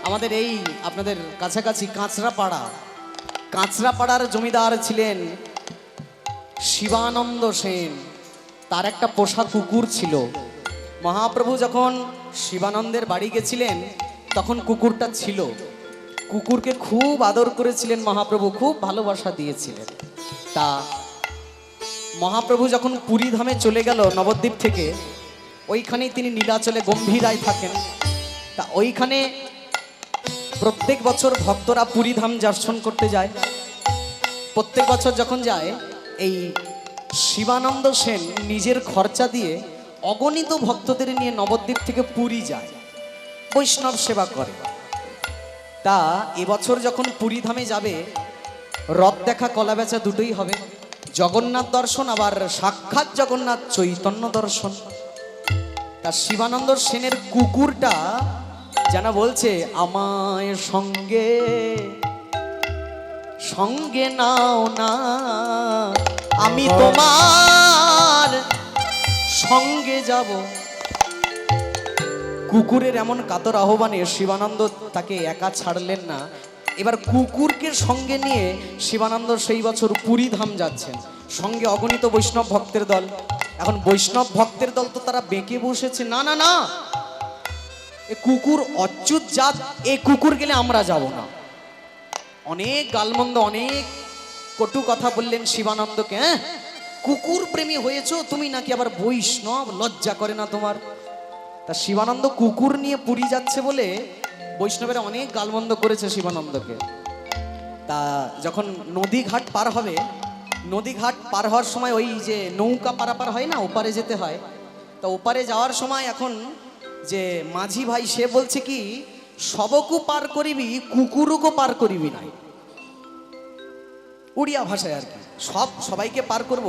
আমাদের এই আপনাদের কাছাকাছি কাঁচরাপাড়ার জমিদার ছিলেন শিবানন্দ সেন। তার একটা পোষা কুকুর ছিল। মহাপ্রভু যখন শিবানন্দের বাড়ি গেছিলেন তখন কুকুরটা ছিল। কুকুরকে খুব আদর করেছিলেন মহাপ্রভু, খুব ভালোবাসা দিয়েছিলেন। তা মহাপ্রভু যখন পুরী ধামে চলে গেল নবদ্বীপ থেকে, ওইখানেই তিনি নীলাচলে গম্ভীরায় থাকেন। তা ওইখানে প্রত্যেক বছর ভক্তরা পুরী ধাম দর্শন করতে যায়। প্রত্যেক বছর যখন যায়, এই শিবানন্দ সেন নিজের খরচা দিয়ে অগণিত ভক্তদের নিয়ে নবদ্বীপ থেকে পুরী যায়, বৈষ্ণব সেবা করে। তা এবছর যখন পুরী ধামে যাবে, রথ দেখা কলা বেচা দুটোই হবে, জগন্নাথ দর্শন আবার সাক্ষাৎ জগন্নাথ চৈতন্য দর্শন। তা শিবানন্দ সেনের কুকুরটা যেন বলছে, আমায় সঙ্গে সঙ্গে নাও না, আমি তোমার সঙ্গে যাব। কুকুরের এমন কাতর আহ্বানে শিবানন্দ তাকে একা ছাড়লেন না। এবার কুকুরকে সঙ্গে নিয়ে শিবানন্দ সেই বছর পুরী ধাম যাচ্ছেন, সঙ্গে অগণিত বৈষ্ণব ভক্তের দল। এখন বৈষ্ণব ভক্তের দল তো তারা বেঁকে বসেছে, না না না, এ কুকুর অচ্যুত জাত, এ কুকুর গেলে আমরা যাব না। অনেক গালমন্দ, অনেক কটু কথা বললেন শিবানন্দকে। হ্যাঁ, কুকুর প্রেমী হয়েছো তুমি, নাকি আবার বৈষ্ণব, লজ্জা করে না তোমার? তা শিবানন্দ কুকুর নিয়ে পুরী যাচ্ছে বলে বৈষ্ণবেরা অনেক গালমন্দ করেছে শিবানন্দকে। তা যখন নদীঘাট পার হবে, নদীঘাট পার হওয়ার সময় ওই যে নৌকা পারাপার হয় না, ওপারে যেতে হয়। তা ওপারে যাওয়ার সময় এখন যে মাঝি ভাই সে বলছে কি, সবকু পার করিবি, কুকুরকও পার করিবি নাই। উড়িয়া ভাষায় আর কি, সবাইকে পার করব,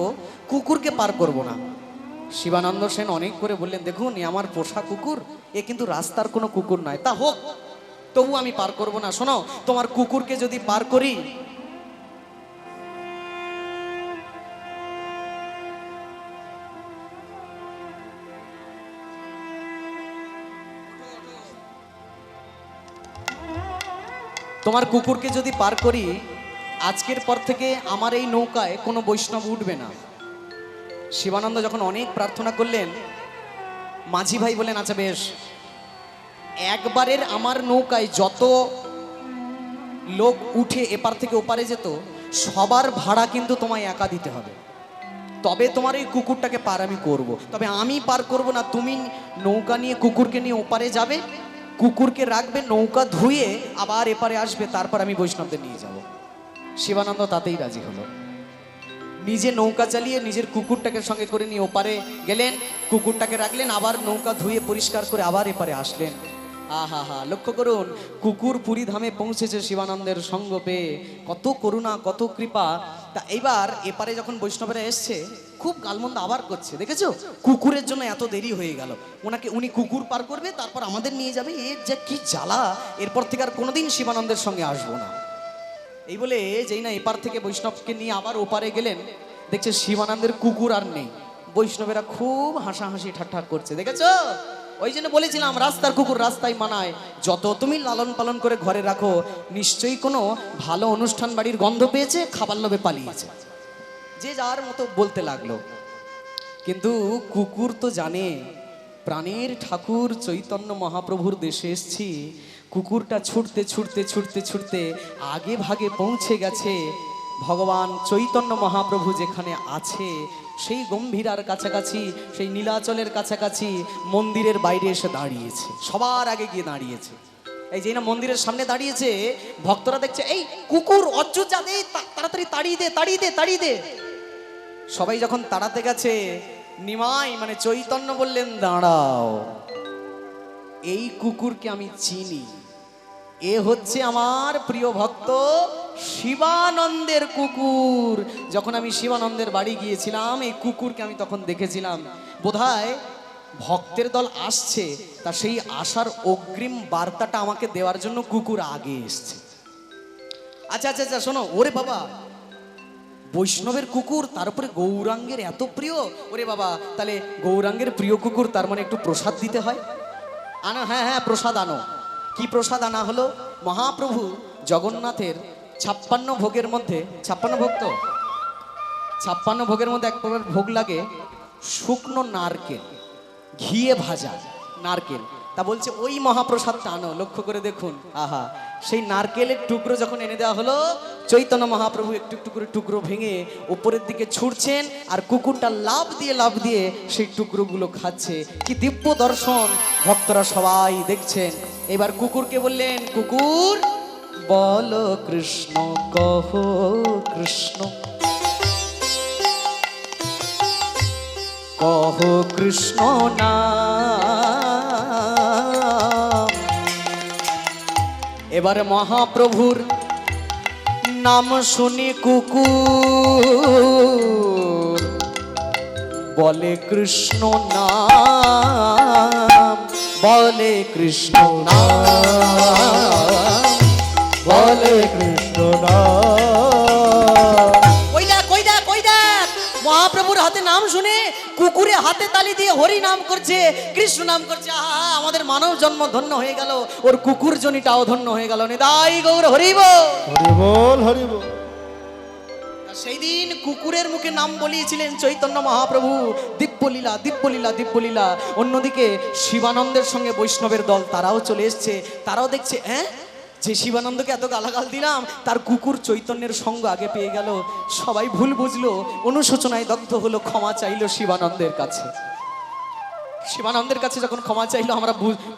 কুকুরকে পার করব না। শিবানন্দ সেন অনেক করে বললেন, দেখুন এ আমার পোষা কুকুর, এ কিন্তু রাস্তার কোনো কুকুর নয়। তা হোক, তবু আমি পার করব না। শোনো, তোমার কুকুরকে যদি পার করি, তোমার কুকুরকে যদি পার করি, আজকের পর থেকে আমার এই নৌকায় কোনো বৈষ্ণব উঠবে না। শিবানন্দ যখন অনেক প্রার্থনা করলেন, মাঝি ভাই বলেন, আচ্ছা বেশ, একবারের আমার নৌকায় যত লোক উঠে এপার থেকে ওপারে যেত, সবার ভাড়া কিন্তু তোমায় একা দিতে হবে, তবে তোমার এই কুকুরটাকে পার আমি করব। তবে আমি পার করব না, তুমি নৌকা নিয়ে কুকুরকে নিয়ে ওপারে যাবে, কুকুরকে রাখবে, নৌকা ধুয়ে আবার এপারে আসবে, তারপর আমি বৈষ্ণবদের নিয়ে যাব। শিবানন্দ তাতেই রাজি হলো। নিজে নৌকা চালিয়ে নিজের কুকুরটাকে সঙ্গে করে নিয়ে ওপারে গেলেন, কুকুরটাকে রাখলেন, আবার নৌকা ধুয়ে পরিষ্কার করে আবার এপারে আসলেন। আহা হা, লক্ষ্য করুন, কুকুর পুরী ধামে পৌঁছেছে শিবানন্দের সঙ্গ পেয়ে। কত করুণা, কত কৃপা। তা এইবার এপারে যখন বৈষ্ণবেরা এসছে, খুব গালমন্দ আবার করছে, দেখেছো, কুকুরের জন্য এত দেরি হয়ে গেল, উনি কুকুর পার করবে, তারপর আমাদের নিয়ে যাবে, এর যে কি জ্বালা, এরপর থেকে আর কোনোদিন শিবানন্দের সঙ্গে আসবো না। এই বলে যেই না এপার থেকে বৈষ্ণবকে নিয়ে আবার ওপারে গেলেন, দেখছে শিবানন্দের কুকুর আর নেই। বৈষ্ণবেরা খুব হাসাহাসি ঠাট্টা করছে, দেখেছো? ওই জন্য বলেছিলাম, রাস্তার কুকুর রাস্তায় মানায়। যত তুমি লালন পালন করে ঘরে রাখো, নিশ্চয়ই কোনো ভালো অনুষ্ঠান বাড়ির গন্ধ পেয়েছে, খাবার লোভে পালিয়েছে। যে যার মতো বলতে লাগলো। কিন্তু কুকুর তো জানে, প্রাণের ঠাকুর চৈতন্য মহাপ্রভুর দেশে এসছি। কুকুরটা ছুটতে ছুটতে ছুটতে ছুটতে আগে ভাগে পৌঁছে গেছে ভগবান চৈতন্য মহাপ্রভু যেখানে আছে, সেই গম্ভীরার কাছাকাছি, সেই নীলাচলের কাছাকাছি, মন্দিরের বাইরে এসে দাঁড়িয়েছে, সবার আগে গিয়ে দাঁড়িয়েছে। এই যে না মন্দিরের সামনে দাঁড়িয়েছে, ভক্তরা দেখছে, এই কুকুর অচ্যুত যা, দে তাড়াতাড়ি তাড়িয়ে দে, তাড়িয়ে দে, তাড়িয়ে দে। সবাই যখন তাড়াতে গেছে, নিমাই মানে চৈতন্য বললেন, দাঁড়াও, এই কুকুরকে আমি চিনি, এ হচ্ছে আমার প্রিয় ভক্ত শিবানন্দের কুকুর। যখন আমি শিবানন্দের বাড়ি গিয়েছিলাম, এই কুকুরকে আমি তখন দেখেছিলাম। বোধহয় ভক্তের দল আসছে, তা সেই আসার অগ্রিম বার্তাটা আমাকে দেওয়ার জন্য কুকুর আগে এসছে। আচ্ছা আচ্ছা আচ্ছা, শোনো, ওরে বাবা, বৈষ্ণবের কুকুর, তারপরে গৌরাঙ্গের এত প্রিয়, ওরে বাবা, তাহলে গৌরাঙ্গের প্রিয় কুকুর, তার মানে একটু প্রসাদ দিতে হয়। আনো, হ্যাঁ হ্যাঁ, প্রসাদ আনো। কি প্রসাদ আনা হলো? মহাপ্রভু জগন্নাথের 56 ভোগের মধ্যে, 56 ভোগ তো, 56 ভোগের মধ্যে এক প্রকার ভোগ লাগে শুকনো নারকেল, ঘিয়ে ভাজা নারকেল। তা বলছে ওই মহাপ্রসাদটা আনো। লক্ষ্য করে দেখুন, আহা, সেই নারকেলের টুকরো যখন এনে দেওয়া হলো, চৈতন্য মহাপ্রভু একটু একটু করে টুকরো ভেঙে উপরের দিকে ছুটছেন, আর কুকুরটা লাফ দিয়ে সেই টুকরোগুলো খাচ্ছে। কি দিব্য দর্শন, ভক্তরা সবাই দেখছেন। এবার কুকুরকে বললেন, কুকুর বলো কৃষ্ণ, কহ কৃষ্ণ, কহ কৃষ্ণ নাম। এবারে মহাপ্রভুর নাম শুনি কুকুর বলে কৃষ্ণ নাম, বলে কৃষ্ণ নাম, বলে কৃষ্ণ নাম। মহাপ্রভুর হাতে নাম শুনে কুকুরে হাতে তালি দিয়ে হরি নাম করছে, কৃষ্ণ নাম করছে। আহা, আমাদের মানব জন্ম ধন্য হয়ে গেল, ওর কুকুর জনিটাও ধন্য হয়ে গেল। নিতাই গৌর হরি বল, হরি বল, হরি বল। সেই দিন কুকুরের মুখে নাম বলিয়েছিলেন চৈতন্য মহাপ্রভু। দিব্যলীলা, দিব্যলীলা, দিব্যলীলা। অন্যদিকে শিবানন্দের সঙ্গে বৈষ্ণবের দল, তারাও চলে এসছে। তারাও দেখছে, হ্যাঁ, যে শিবানন্দকে এত গালাগাল দিলাম, তার কুকুর চৈতন্যের সঙ্গ আগে পেয়ে গেল। সবাই ভুল বুঝলো, অনুশোচনায় দগ্ধ হলো, ক্ষমা চাইলো শিবানন্দের কাছে। শিবানন্দের কাছে যখন ক্ষমা চাইলো, আমরা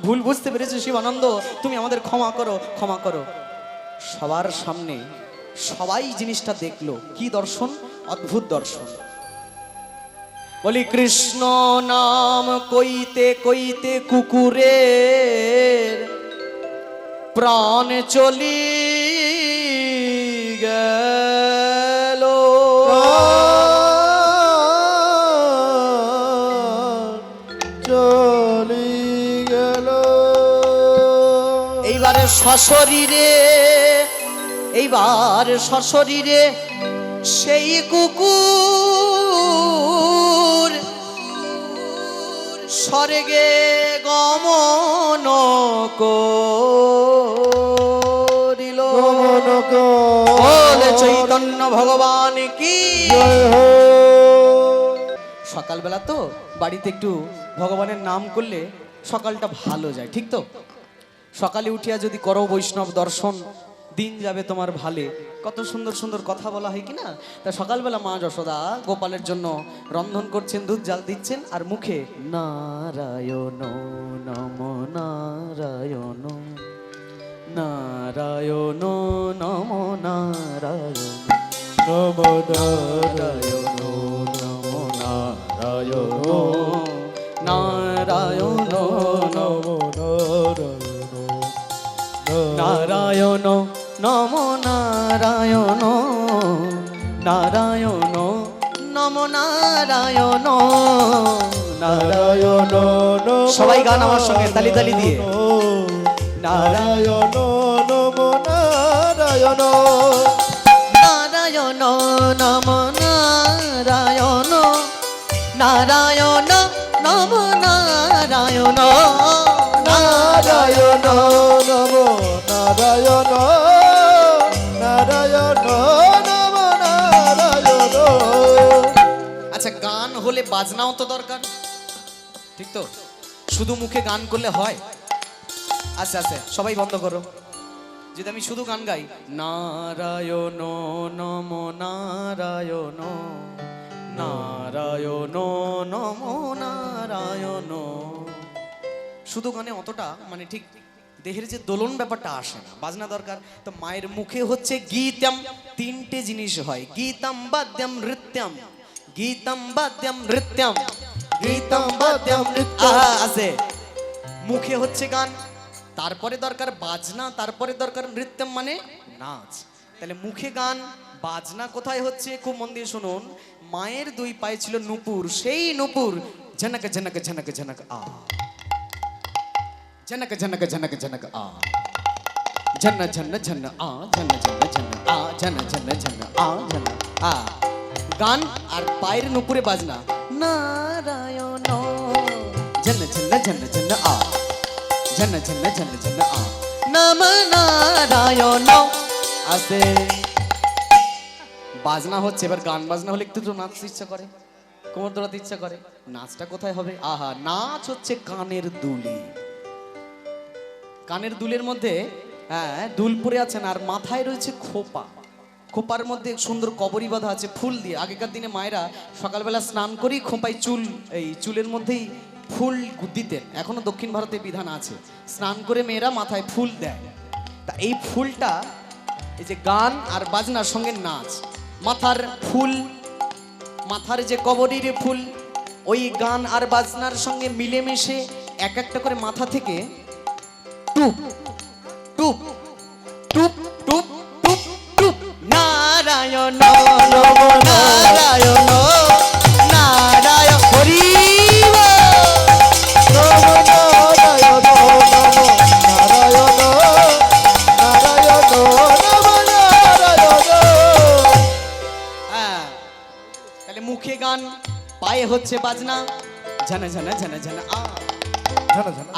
ভুল বুঝতে পেরেছি, শিবানন্দ তুমি আমাদের ক্ষমা করো, ক্ষমা করো। সবার সামনে সবাই জিনিসটা দেখলো। কি দর্শন? অদ্ভুত দর্শন। বলি কৃষ্ণ নাম কইতে কইতে কুকুরের প্রাণ চলি গেল, চলি গেল। এইবারে সশরীরে, এইবার সশরীরে সেই কুকুর স্বর্গে গমন করিল। বলে চৈতন্য ভগবান কি জয় হো। সকালবেলা তো বাড়িতে একটু ভগবানের নাম করলে সকালটা ভালো যায়, ঠিক তো? সকালে উঠিয়া যদি করো বৈষ্ণব দর্শন, দিন যাবে তোমার ভালে। কত সুন্দর সুন্দর কথা বলা হয় কিনা। তা সকালবেলা মা যশোদা গোপালের জন্য রন্ধন করছেন, দুধ জাল দিচ্ছেন, আর মুখে নারায়ণ নম নারায়ণ, নারায়ণ নম নারায়ণ, নম নারায়ণ, নম নারায়ণ, নারায়ণ নম নারায়ণ, নম নারায়ণ, নারায়ণ নম নারায়ণ, নারায়ণ। সবাই গান আমার সঙ্গে তালি তালি দিয়ে। নারায়ণ নম নারায়ণ, নারায়ণ নম নারায়ণ, নারায়ণ নম নারায়ণ, নারায়ণ নম নারায়ণ, নারায়ণ নম নারায়ণ। আচ্ছা, গান হলে বাজনাও তো দরকার, ঠিক তো? শুধু মুখে গান করলে হয়? আচ্ছা আচ্ছা, সবাই বন্ধ করো। যদি আমি শুধু গান গাই, নারায়ণ নম নারায়ণ, নারায়ণ নম নারায়ণ, শুধু গানে অতটা মানে ঠিক দেহের যে দোলন ব্যাপারটা আসে না, বাজনা দরকার। তো মায়ের মুখে হচ্ছে গীতম, তিনটে জিনিস হয়, গীতম বাদ্যম নৃত্যম, গীতম বাদ্যম নৃত্যম, গীতম বাদ্যম নৃত্যম আছে। মুখে হচ্ছে গান, তারপরে দরকার বাজনা, তারপরে দরকার নৃত্যম মানে নাচ। তাহলে মুখে গান, বাজনা কোথায় হচ্ছে? খুব মন দিয়ে শুনুন। মায়ের দুই পায়ে ছিল নূপুর, সেই নূপুর ঝনক ঝনক ঝনক ঝনক আ, ঝনক ঝনক ঝনক ঝনক আ, ঝন ঝন ঝন আ, ঝন ঝন ঝন আ, ঝন ঝন ঝন আ, ঝন আ। গান আর পায়ের নূপুরে বাজনা, নারায়ণ ঝন ঝন ঝন ঝন আ, ঝন ঝন ঝন ঝন আ। নম নারায়ণ আসে। বাজনা হচ্ছে, এবার গান বাজনা হলে একটু তো নাচতে ইচ্ছা করে, কোমর দোলাতে ইচ্ছা করে। নাচটা কোথায় হবে? আহা, নাচ হচ্ছে কানের দুলে। কানের দুলের মধ্যে হ্যাঁ দুল পরে আছেন, আর মাথায় রয়েছে খোপা। খোপার মধ্যে সুন্দর কবরী বাঁধা আছে ফুল দিয়ে। আগেকার দিনে মায়েরা সকালবেলা স্নান করেই খোপায় চুল, এই চুলের মধ্যেই ফুল দিতেন। এখনো দক্ষিণ ভারতে বিধান আছে, স্নান করে মেয়েরা মাথায় ফুল দেয়। তা এই ফুলটা, এই যে গান আর বাজনার সঙ্গে নাচ, মাথার ফুল, মাথার যে কবরীর ফুল, ওই গান আর বাজনার সঙ্গে মিলেমিশে এক একটা করে মাথা থেকে টুপ টুপ টুপ টুপ টুপ টুপ নারায়ণ নম নারায়ণ নারায়ণ হরি মুখে গান, পায়ে হচ্ছে বাজনা, ঝানা ঝানা ঝানা ঝানা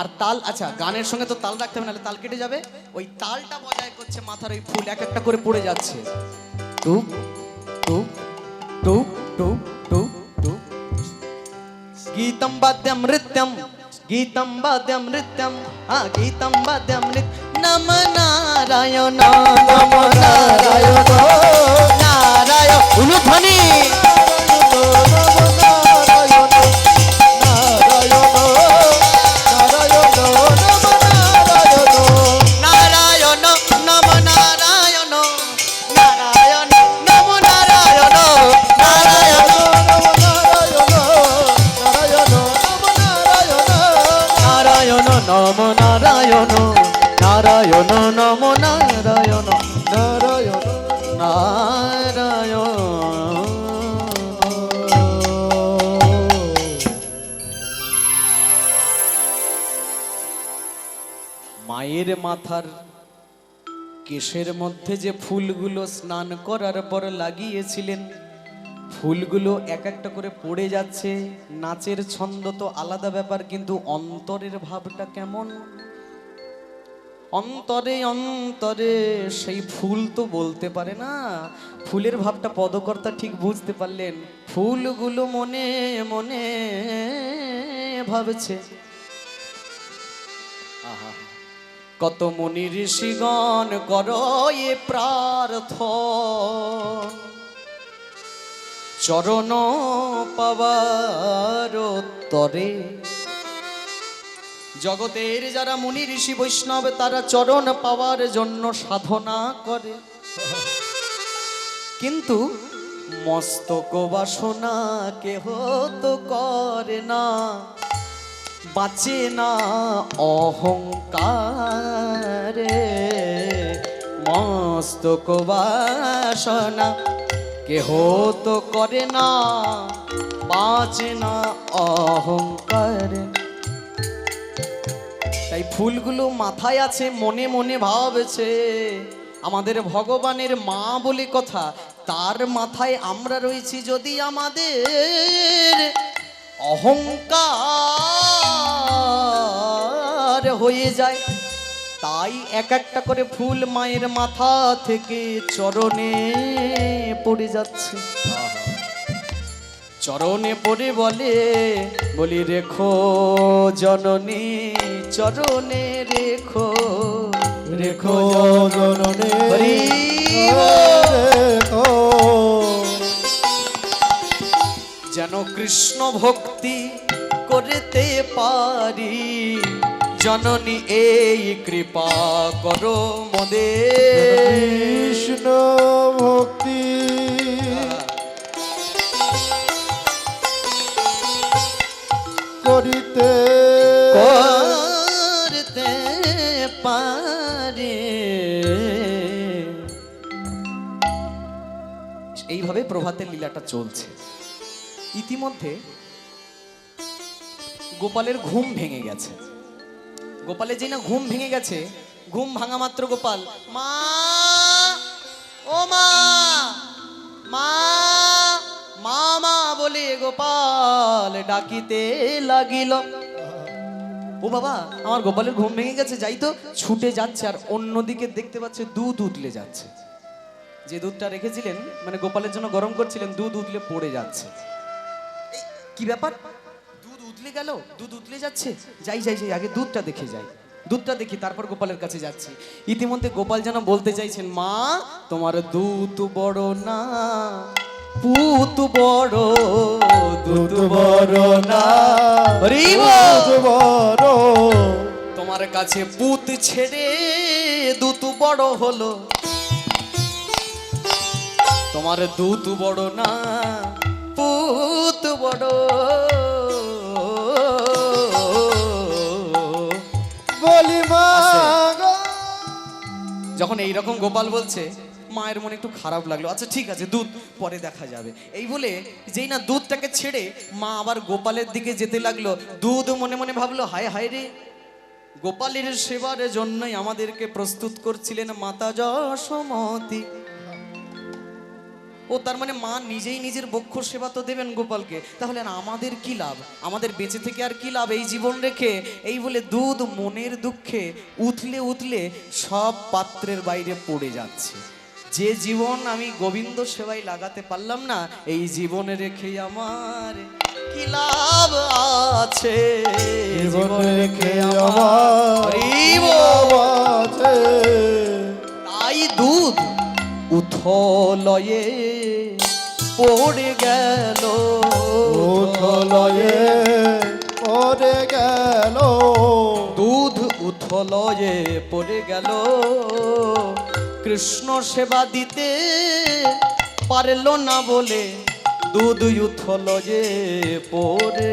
আর তাল। আচ্ছা, গানের সঙ্গে তো তাল রাখতে হবে, নাহলে তাল কেটে যাবে। ওই তালটা বজায় করছে, মাথার ওই ফুল এক একটা করে পড়ে যাচ্ছে। টুপ টুপ টুপ টুপ টুপ টুপ। গীতম বাদ্যম নৃত্যম, গীতম বাদ্যম নৃত্যম, গীতম বাদ্যম নৃত্য। নম নারায়ণ নম নারায়ণ নারায়ণ উলুধ্বনি। নম নারায়ণ নারায়ণ নম নারায়ণ নারায়ণ নারায়ণ। মায়ের মাথার কেশের মধ্যে যে ফুলগুলো স্নান করার পর লাগিয়েছিলেন, ফুলগুলো এক একটা করে পড়ে যাচ্ছে। নাচের ছন্দ তো আলাদা ব্যাপার, কিন্তু অন্তরের ভাবটা কেমন? অন্তরে অন্তরে সেই ফুল তো বলতে পারে না। ফুলের ভাবটা পদকর্তা ঠিক বুঝতে পারলেন। ফুলগুলো মনে মনে ভাবছে। আহা, কত মুনি ঋষিগণ করো এ প্রার্থনা, চরণ পাবার তরে। জগতের যারা মুনি ঋষি বৈষ্ণব, তারা চরণ পাওয়ার জন্য সাধনা করে, কিন্তু মস্তক বাসনা কেহ তো করে না। বাঁচে না অহংকারে, মস্তক বাসনা কেহ তো করে না, বাঁচে না অহংকারে। তাই ফুলগুলো মাথায় আছে, মনে মনে ভাবছে। আমাদের ভগবানের মা বলে কথা, তার মাথায় আমরা রয়েছি। যদি আমাদের অহংকার হয়ে যায়, তাই এক একটা করে ফুল মায়ের মাথা থেকে চরণে পড়ে যাচ্ছে। চরণে পড়ে বলি রেখো জননী, চরণে রেখো রেখো জননী, যেন কৃষ্ণ ভক্তি করতে পারি। জননী এই কৃপা করো মোদে, কৃষ্ণ ভক্তি করিতে করতে পারে। এইভাবে প্রভাতের লীলাটা চলছে। ইতিমধ্যে গোপালের ঘুম ভেঙে গেছে। গোপালের যে না ঘুম ভেঙে গেছে, ঘুম ভাঙা মাত্র গোপাল মা, ও মা, মা মা মা বলে গোপাল ডাকিতে লাগিল। ও বাবা, আমার গোপালের ঘুম ভেঙে গেছে, যাই তো। ছুটে যাচ্ছে আর অন্যদিকে দেখতে পাচ্ছে দুধ উতলে যাচ্ছে। যে দুধটা রেখেছিলেন, মানে গোপালের জন্য গরম করছিলেন, দুধ উতলে পড়ে যাচ্ছে। এই, কি ব্যাপার, দুধ উতলে গেল, দুধ উতলে যাচ্ছে। যাই যাই যাই, আগে দুধটা দেখে যাই, দুধটা দেখি, তারপর গোপালের কাছে যাচ্ছি। ইতিমধ্যে গোপাল যেন বলতে চাইছেন, মা তোমার দুধ বড় না, পুত বড়, দুধ বড় না। হরি বল। দুধ বড়, তোমার কাছে পুত ছেড়ে দুধ বড় হলো, তোমার দুধ বড় না, পুত বড়। বলি মা গো। যখন এইরকম গোপাল বলছে, মায়ের মনে একটু খারাপ লাগলো। আচ্ছা ঠিক আছে, দুধ পরে দেখা যাবে, এই বলে যেই না দুধটাকে ছেড়ে মা আবার গোপালের দিকে যেতে লাগলো। দুধ মনে মনে ভাবলো, হায় হায় রে, গোপালের সেবার জন্যই আমাদেরকে প্রস্তুত করছিলেন মাতা যশোমতী। ও তার মানে মা নিজেই নিজের বক্ষ সেবা তো দেবেন গোপালকে, তাহলে আর আমাদের কি লাভ, আমাদের বেঁচে থেকে আর কি লাভ এই জীবন রেখে। এই বলে দুধ মনের দুঃখে উথলে উথলে সব পাত্রের বাইরে পড়ে যাচ্ছে। যে জীবন আমি গোবিন্দ সেবায় লাগাতে পারলাম না, এই জীবনে রেখে আমার কি লাভ আছে, জীবন রেখে আমার আমার লাভ আছে। তাই দুধ উথলয়ে পড়ে গেল, উথলয়ে পড়ে গেল, দুধ উথলয়ে পড়ে গেল। কৃষ্ণ সেবা দিতে পারল না বলে দুধ উথলয়ে পড়ে।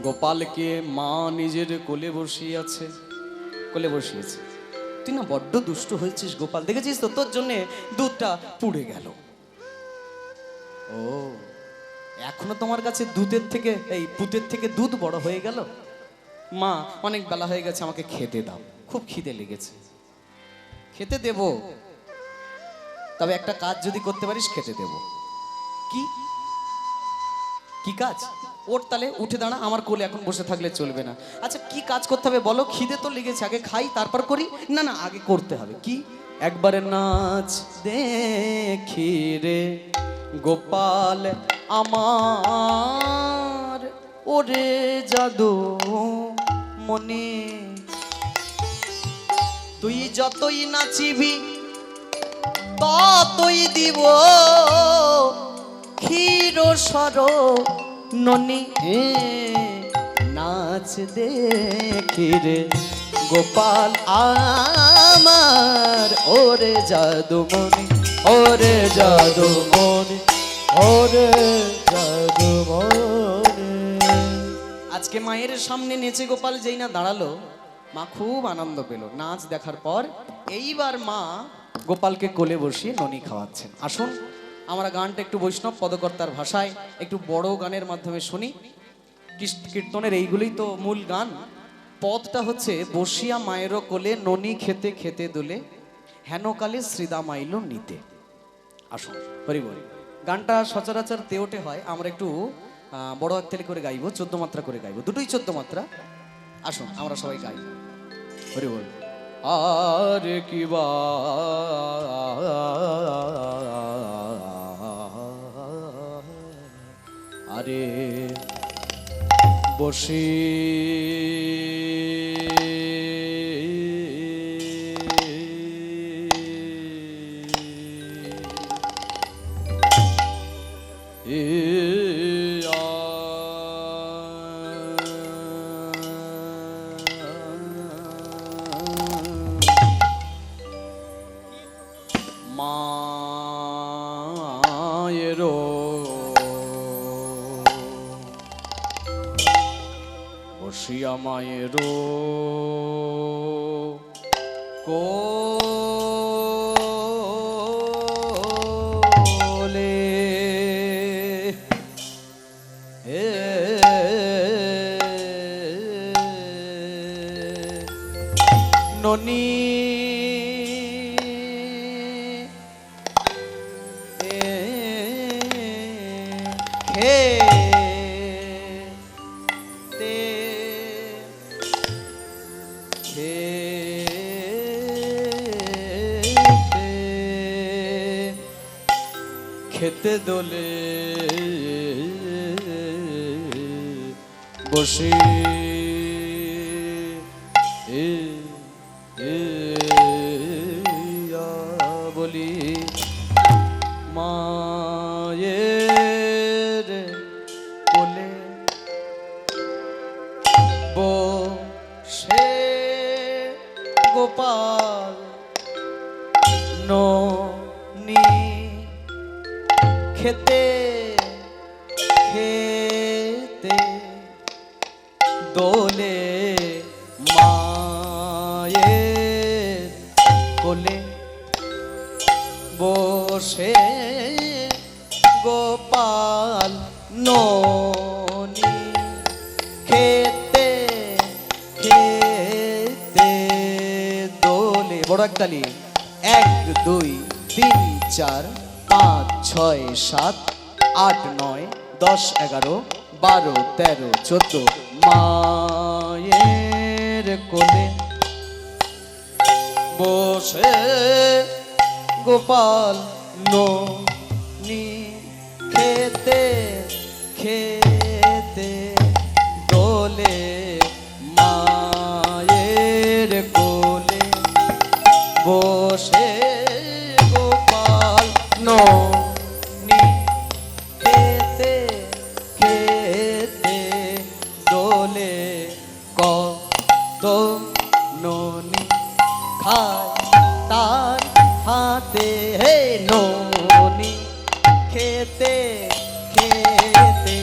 গোপালকে মা নিজের কোলে বসিয়েছে, কোলে বসিয়েছে। তুই না বড্ড দুষ্ট হয়েছিস গোপাল, দেখেছিস তো, তোর জন্য দুধটা পুড়ে গেল। ও, এখনো তোমার কাছে দুধের থেকে, এই পুতের থেকে দুধ বড় হয়ে গেল? মা অনেক বেলা হয়ে গেছে, আমাকে খেতে দাও, খুব খিদে লেগেছে। খেতে দেব, তবে একটা কাজ যদি করতে পারিস খেতে দেব। কি কি কাজ? ওর তালে উঠে দাঁড়া, আমার কোলে এখন বসে থাকলে চলবে না। আচ্ছা কি কাজ করতে হবে বলো, খিদে তো লেগেছে, আগে খাই তারপর করি। না না, আগে করতে হবে। কি? একবারে নাচ দেখি রে গোপাল আমার, ওরে জাদু মনে, তুই যতই নাচিবি ততই দিব ক্ষীর সর ননি। নাচ দেখি রে গোপাল আমার, ওরে জাদুমণি, ওরে জাদুমণি, ওরে জাদুমণি। আজকে মায়ের সামনে নেচে গোপাল যেই না দাঁড়ালো, মা খুব আনন্দ পেল নাচ দেখার পর। এইবার মা গোপালকে কোলে বসিয়ে ননি খাওয়াচ্ছেন। আসুন আমরা গানটা একটু বৈষ্ণব পদকর্তার ভাষায় একটু বড় গানের মাধ্যমে শুনি। কীর্তনের এইগুলোই তো মূল গান। পদটা হচ্ছে, বসিয়া মায়েরও কোলে ননি খেতে খেতে দোলে, হেনকালে শ্রীদাম আইল নিতে। আসুন হরি বল। গানটা সচরাচর তেওটে হয়, আমরা একটু বড় একতালি করে গাইবো, 14 মাত্রা করে গাইবো, দুটোই 14 মাত্রা। আসুন আমরা সবাই গাই, হরি বল। আর কি বা আরে বসে মায়েরো বসিয়া মায়েরো কোলে ননি খেতে খেতে দোলে বসে বলি মায়ের কোলে বসে গোপাল ননি খেতে খেতে দোলে মায়ের কোলে বসে গোপাল ননি খেতে খেতে দোলে বড় একতালি 1 2 3 4 5 6 7 8 9 10 11 12 13 14 মায়ের কোলে বসে গোপাল ননি খেতে খেতে দোলে মায়ের কোলে বসে গোপাল ননি খেতে খেতে দোলে কত ননি খায় তার হাতে হে ননি খেতে খেতে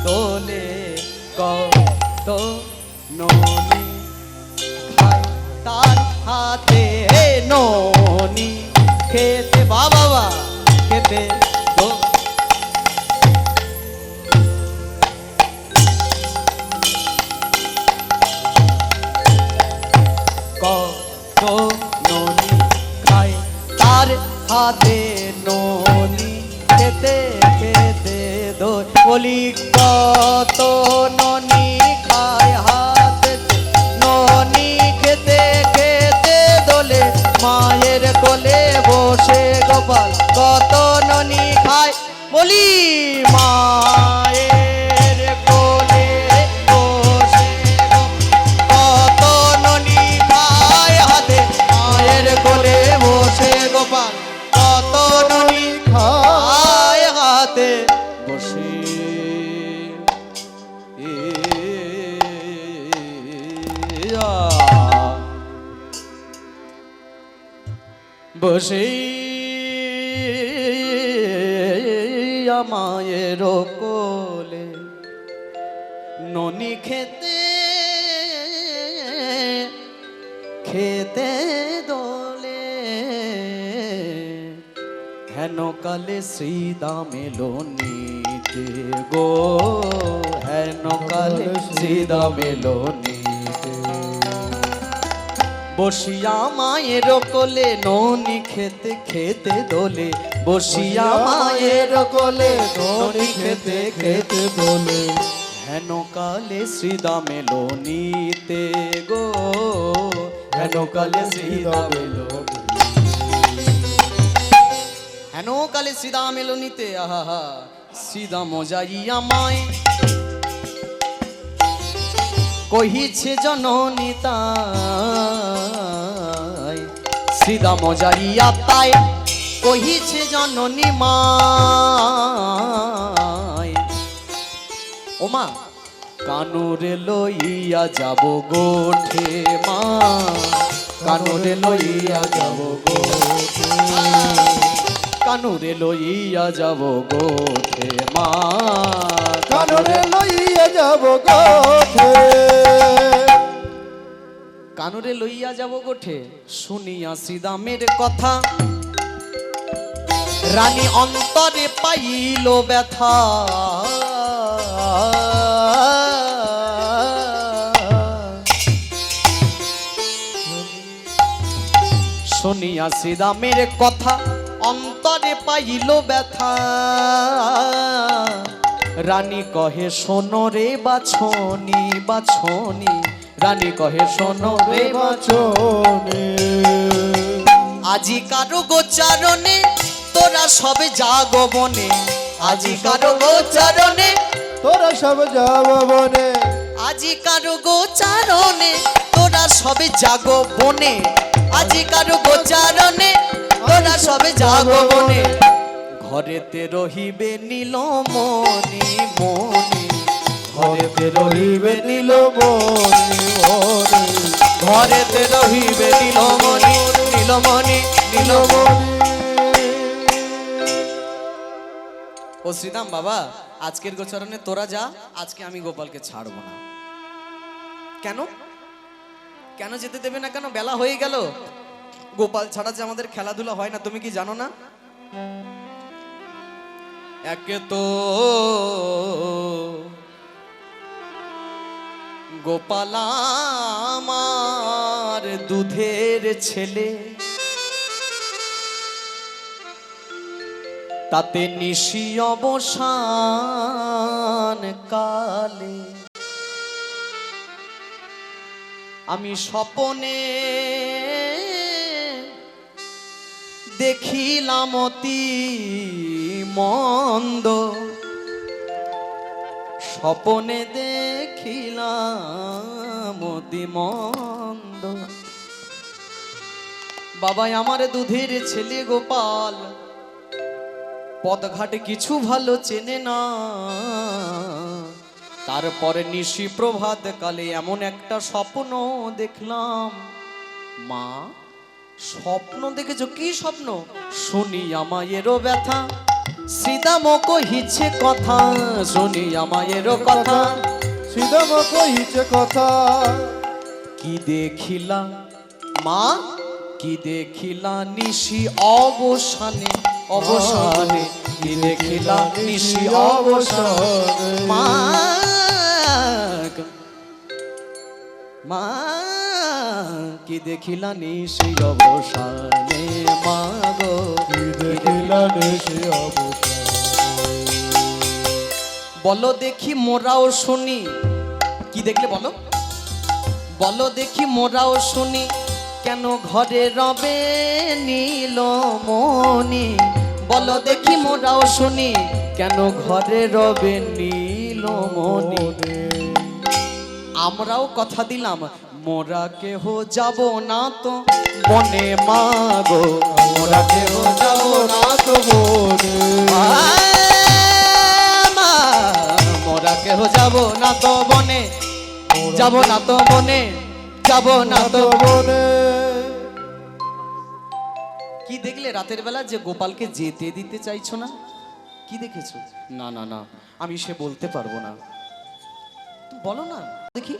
দোলে কত ননি খায় তার হাতে হে ননি খেতে বাবা খেতে দো কত ননি খায় তার হাতে ননি খেতে খেতে দো বলি কত ননি খায় হাতে ননি খেতে খেতে দোলে মায়ের কোলে বসে গোপাল কত ননি খায় বলি মায়ের কোলে বসে কত ননি খায় হাতে মায়ের কোলে বসে গোপাল কত ননি খায় হাতে বসে বসে মায়ের কোলে ননি খেতে খেতে দোলে হেন কালে শ্রীদাম এলো নিতে গো হেন কালে শ্রীদাম এলো নিতে বসিয়া মায়ের কোলে ননি খেতে খেতে দোলে বসিয়া মায়ের কোলে ননি খেতে খেতে দোলে হেন কালে শ্রীদাম এলো নিতে গো হেন কালে শ্রীদাম এলো হেন কালে শ্রীদাম এলো নিতে আহা শ্রীদাম যাইয়া মায় কহিছে জননী তাই শ্রীদাম যাইয়া তাই কহিছে জননী মায় ওমা কানুরে লইয়া যাব গোঠে মা কানুরে লইয়া যাব গোঠে কানুরে লইয়া যাব গোঠে মা কানরে লইয়া যাব গোঠে কানুরে লইয়া যাব গোঠে শুনিয়া শ্রীদামের কথা রানী অন্তরে পাইল ব্যথা শুনিয়া শ্রীদামের কথা অন্তরে পাইল ব্যথা রানী কহে শোনো রে বাছনি বাছনি রানী কহে শোনো রে বাছনে আজি কারো গোচারণে তো তোরা সবে জাগো বনে আজি কারো গোচরণে তোরা সব যাব বনে আজি কারো গোচারণে তোরা সবে জাগো বনে আজি কারো গোচারণে তোরা সবে জাগো বনে ঘরেতে রহিবে নীলমণি মণি ঘরেতে রহিবে নীলমণি মণি ঘরেতে রহিবে নীলমণি নীলমণি নীলমণি। ও শ্রীদাম বাবা, আজকের গোচরণে তোরা যা, আজকে আমি গোপালকে ছাড়বো না। কেন কেন যেতে দেবে না? কেন বেলা হয়ে গেল, গোপাল ছাড়া যে আমাদের খেলাধুলা হয় না, তুমি কি জানো না? একে তো গোপাল আমার দুধের ছেলে, তাতে নিশি অবসান কালে আমি স্বপনে দেখিলাম অতি মন্দ, স্বপনে দেখিলাম অতি মন্দ। বাবাই আমার দুধের ছেলে গোপাল পথঘাটে কিছু ভালো চেনে না, তারপরে নিশি প্রভাত কালে এমন একটা স্বপ্ন দেখলাম। মা, স্বপ্ন দেখেছো? কি স্বপ্ন? শুনি আমায়েরও ব্যথা, শ্রীদাম কহিছে কথা, শুনি আমায়েরও কথা, শ্রীদাম কহিছে কথা। কি দেখিলা মা, কি দেখিলা নিশি অবসানে অবসানে, কি দেখিলা নিশি অবসানে। মা মা কি দেখিলা নিশি অবসানে, মা গো কি দেখিলা নিশি অবসানে। বলো দেখি মোরাও শুনি। কি দেখলে বলো? বলো দেখি মোরাও শুনি, কেন ঘরে রবে নীলমণি? বলো দেখি মোরাও শুনি, কেন ঘরে রবে নীলমণি? আমরাও কথা দিলাম, মোরা কেহ যাব না তো বনে, মা গো মোরা কেহ যাব না তো বনে, মা মোরা কেহ যাব না তো বনে, যাব না তো বনে, যাব না তো বনে। কি দেখলে রাতের বেলা যে গোপালকে যেতে দিতে চাইছো না? কি দেখেছো? না না না, আমি সে বলতে পারবো না। তুমি বলো না দেখি,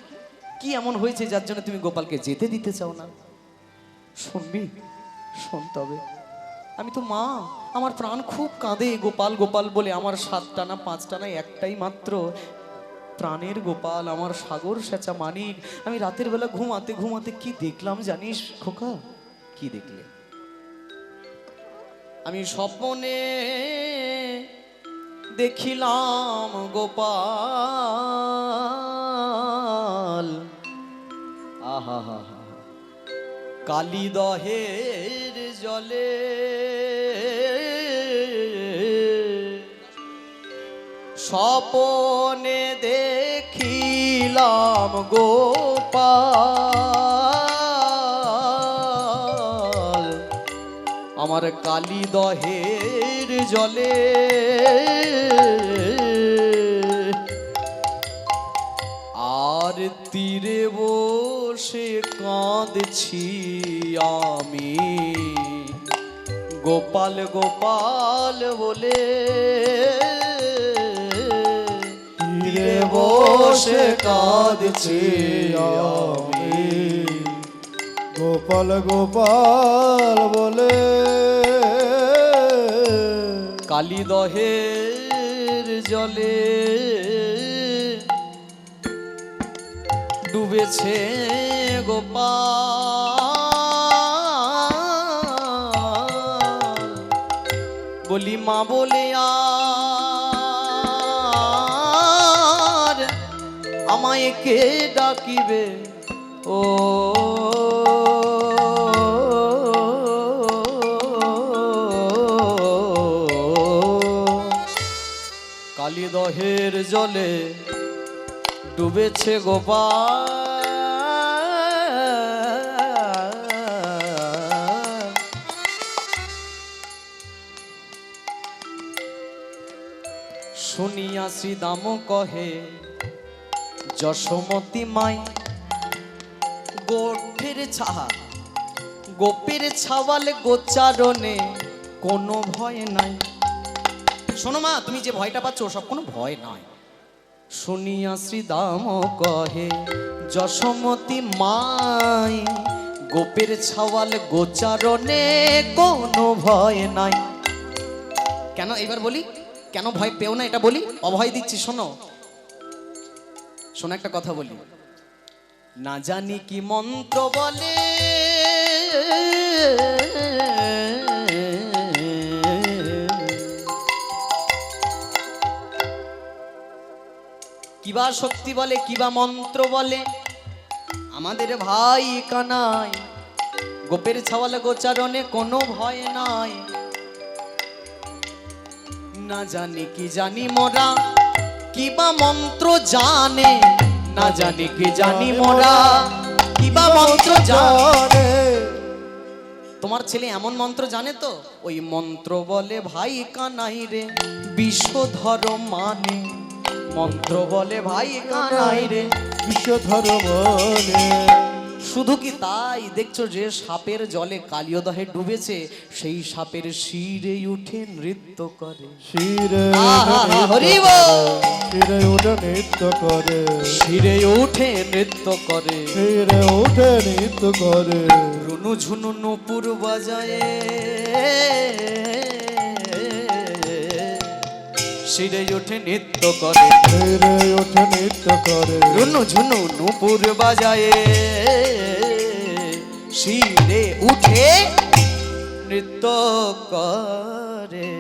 কি এমন হয়েছে যার জন্য তুমি গোপালকে যেতে দিতে চাও না? শুনবি? শোন তবে। আমি তো মা, আমার প্রাণ খুব কাঁদে গোপাল গোপাল বলে। আমার 7টা না 5টা না একটাই মাত্র প্রাণের গোপাল, আমার সাগর সেচা মানিক। আমি রাতের বেলা ঘুমাতে ঘুমাতে কি দেখলাম জানিস খোকা? কি দেখলে? আমি স্বপ্নে দেখিলাম গোপাল, আহা হা হা, কালিদহের জলে স্বপনে দেখিলাম গোপাল আমার কালিদহের জলে, আর তীরে বসে কাঁদছি আমি গোপাল গোপাল বলে, তীরে বসে কাঁদছি আমি গোপাল গোপাল বলে। কালিদহের জলে ডুবেছে গোপাল, বলি মা বলে আর আমায় কে ডাকিবে? ও বিরহের জলে ডুবেছে গোপাল। শুনিয়া শ্রীদাম কহে যশোমতী মাই গোঠের ছাহা গোপের ছাওয়ালে গোচারণে কোনো ভয় নাই। শোনো মা, তুমি যে ভয়টা পাচ্ছ সব কোনো ভয় নয়। শুনিয়া শ্রীদাম কহে যশোমতী মাই গোপের ছাওয়াল গোচারণে কোনো ভয় নাই। কেন এবার বলি, কেন ভয় পেও না এটা বলি, অভয় দিচ্ছি। শোনো শোনো একটা কথা বলি। না জানি কি মন্ত্র বলে কিবা শক্তি বলে কিবা মন্ত্র বলে আমাদের ভাই কানাই গোপের ছাওয়ালে গোচারণে কোনো ভয় নাই। না জানি কি জানি মোরা কিবা মন্ত্র জানে, না জানি কি জানি মোরা কিবা মন্ত্র জানে। তোমার ছেলে এমন মন্ত্র জানে তো, ওই মন্ত্র বলে ভাই কানাই রে বিষধর মানে। মন্ত্র বলে ভাই কানাই রে বিষধর মানে। শুধু কি তাই, দেখছো যে সাপের জলে কালিয়দহে ডুবেছে, সেই সাপের শিরে উঠে নৃত্য করে। শিরে হরিব শিরে উঠে নৃত্য করে, শিরে উঠে নৃত্য করে, শিরে উঠে নৃত্য করে। রুনু ঝুনু নূপুর বাজায়ে শিরে উঠে নৃত্য করে, শিরে উঠে নৃত্য করে। রুনু ঝুনু নূপুর বাজায়ে শিরে উঠে নৃত্য করে।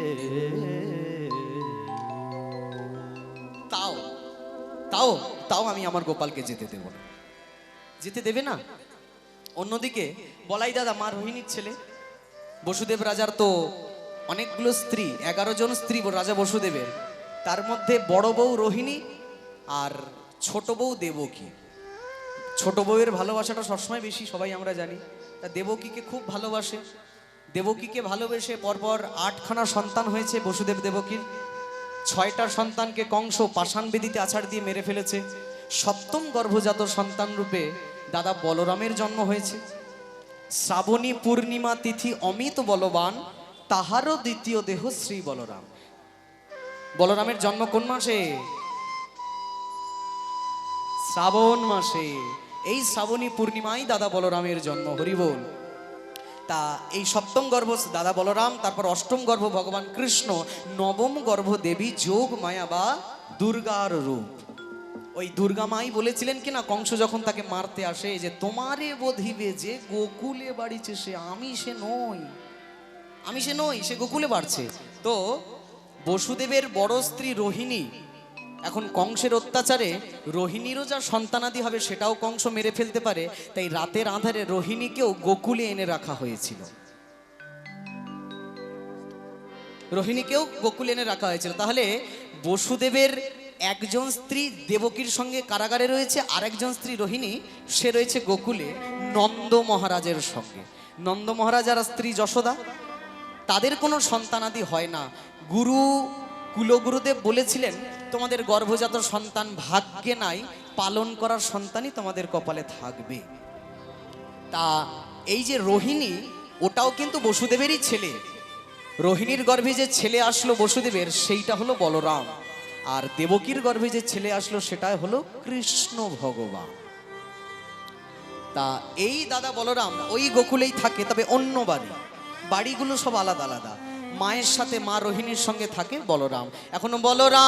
তাও তাও তাও আমি আমার গোপালকে যেতে দেব না। যেতে দেবে না? অন্যদিকে বলাই দাদা মা রোহিণীর ছেলে বসুদেব রাজার তো অনেকগুলো স্ত্রী, 11 জন স্ত্রী রাজা বসুদেবের। তার মধ্যে বড় বউ রোহিণী আর ছোট বউ দেবকী। ছোট বউয়ের ভালোবাসাটা সবসময় বেশি, সবাই আমরা জানি। তা দেবকীকে খুব ভালোবাসে। দেবকীকে ভালোবেসে পরপর 8খানা সন্তান হয়েছে বসুদেব দেবকীর। 6টা সন্তানকে কংস পাষাণ বেদিতে আছাড় দিয়ে মেরে ফেলেছে। 7ম গর্ভজাত সন্তান রূপে দাদা বলরামের জন্ম হয়েছে। শ্রাবণী পূর্ণিমা তিথি অমিত বলবান, তাহারও দ্বিতীয় দেহ শ্রী বলরাম। বলরামের জন্ম কোন মাসে? শ্রাবণ মাসে। এই শ্রাবণী পূর্ণিমায় দাদা বলরামের জন্ম। হরিবোল। তা এই 7ম গর্ভ দাদা বলরাম, তারপর 8ম গর্ভ ভগবান কৃষ্ণ, 9ম গর্ভ দেবী যোগ মায়া বা দুর্গার রূপ। ওই দুর্গা মাই বলেছিলেন কিনা কংস যখন তাকে মারতে আসে যে তোমারে বধিবে যে গোকুলে বাড়িছে সে, আমি সে নই, আমি সে নই, সে গোকুলে বাড়ছে। তো বসুদেবের বড় স্ত্রী রোহিণী এখন কংসের অত্যাচারে রোহিণীরও যা সন্তানাদি হবে সেটাও কংস মেরে ফেলতে পারে, তাই রাতের আঁধারে রোহিণীকেও গোকুলে এনে রাখা হয়েছিল। রোহিণীকেও গোকুলে এনে রাখা হয়েছিল। তাহলে বসুদেবের একজন স্ত্রী দেবকীর সঙ্গে কারাগারে রয়েছে, আরেকজন স্ত্রী রোহিণী সে রয়েছে গোকুলে নন্দ মহারাজের সঙ্গে। নন্দ মহারাজ আর স্ত্রী যশোদা, তাদের কোনো সন্তানাদি হয় না। কুলগুরুদেব বলেছিলেন তোমাদের গর্ভজাত সন্তান ভাগ্যে নাই, পালন করার সন্তানই তোমাদের কপালে থাকবে। তা এই যে রোহিণী, ওটাও কিন্তু বসুদেবেরই ছেলে। রোহিণীর গর্ভে যে ছেলে আসলো বসুদেবের, সেইটা হলো বলরাম। আর দেবকীর গর্ভে যে ছেলে আসলো সেটা হলো কৃষ্ণ ভগবান। তা এই দাদা বলরাম ওই গোকুলেই থাকে, তবে অন্য বাড়ি, বাড়িগুলো সব আলাদা আলাদা। মায়ের সাথে মা রোহিণীর সঙ্গে থাকে বলরাম। এখনো বলরাম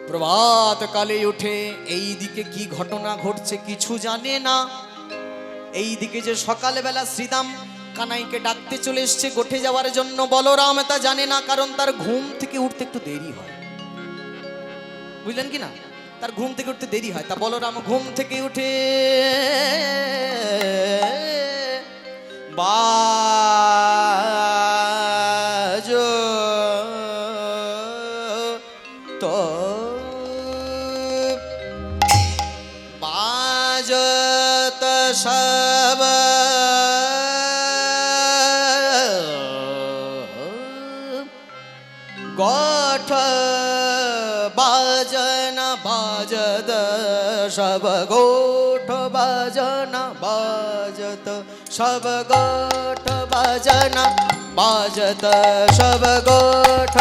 প্রভাত কালে উঠে এই দিকে কি ঘটনা ঘটছে কিছু জানে না। এই দিকে যে সকালবেলা শ্রীদাম কানাইকে ডাকতে চলে এসছে গোঠে যাওয়ার জন্য। বলরাম তা জানে না, কারণ তার ঘুম থেকে উঠতে একটু দেরি হয়, বুঝলেন কি না? তার ঘুম থেকে উঠতে দেরি হয়। তা বলরাম ঘুম থেকে উঠে বাজ তো বাজত সব गोठ बाजना बाजत सब गोठ बाजना बाजत सब गोठ बाजना बाजत सब गोठ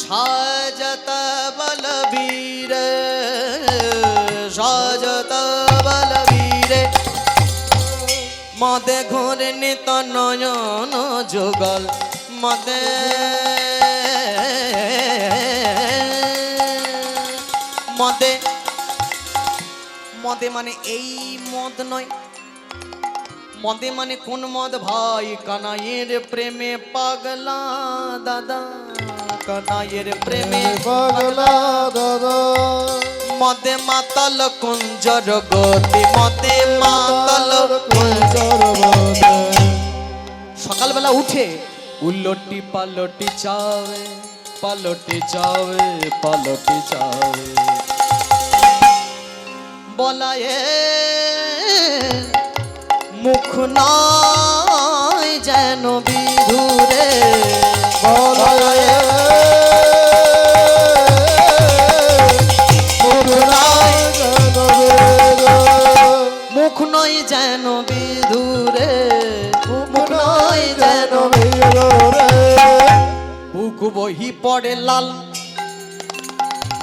साजत बलबीर साजत बलबीर मदे घोरे नित नयन जुगल मदे मदे मदे माने এই মদ নয়, মদে মানে কোন মদ ভাই? কানাইয়ের প্রেমে পাগলা দাদা, কানাইয়ের প্রেমে পাগলা দাদা। মদে মাতাল কুঞ্জর গতি, মদে মাতাল কুঞ্জর বদে। সকালবেলা উঠে উল্লটি পালটি চাবে, পালটি চাবে, পালটি চাবে, বলায়ে মুখ নয় যেন বিধুরে, বলায়ে মুখ নয়, যেন বেদ। মুখ নয় যেন বিধুরে, মুখ নয় যেন বীরে। বুক বহি পড়ে লাল,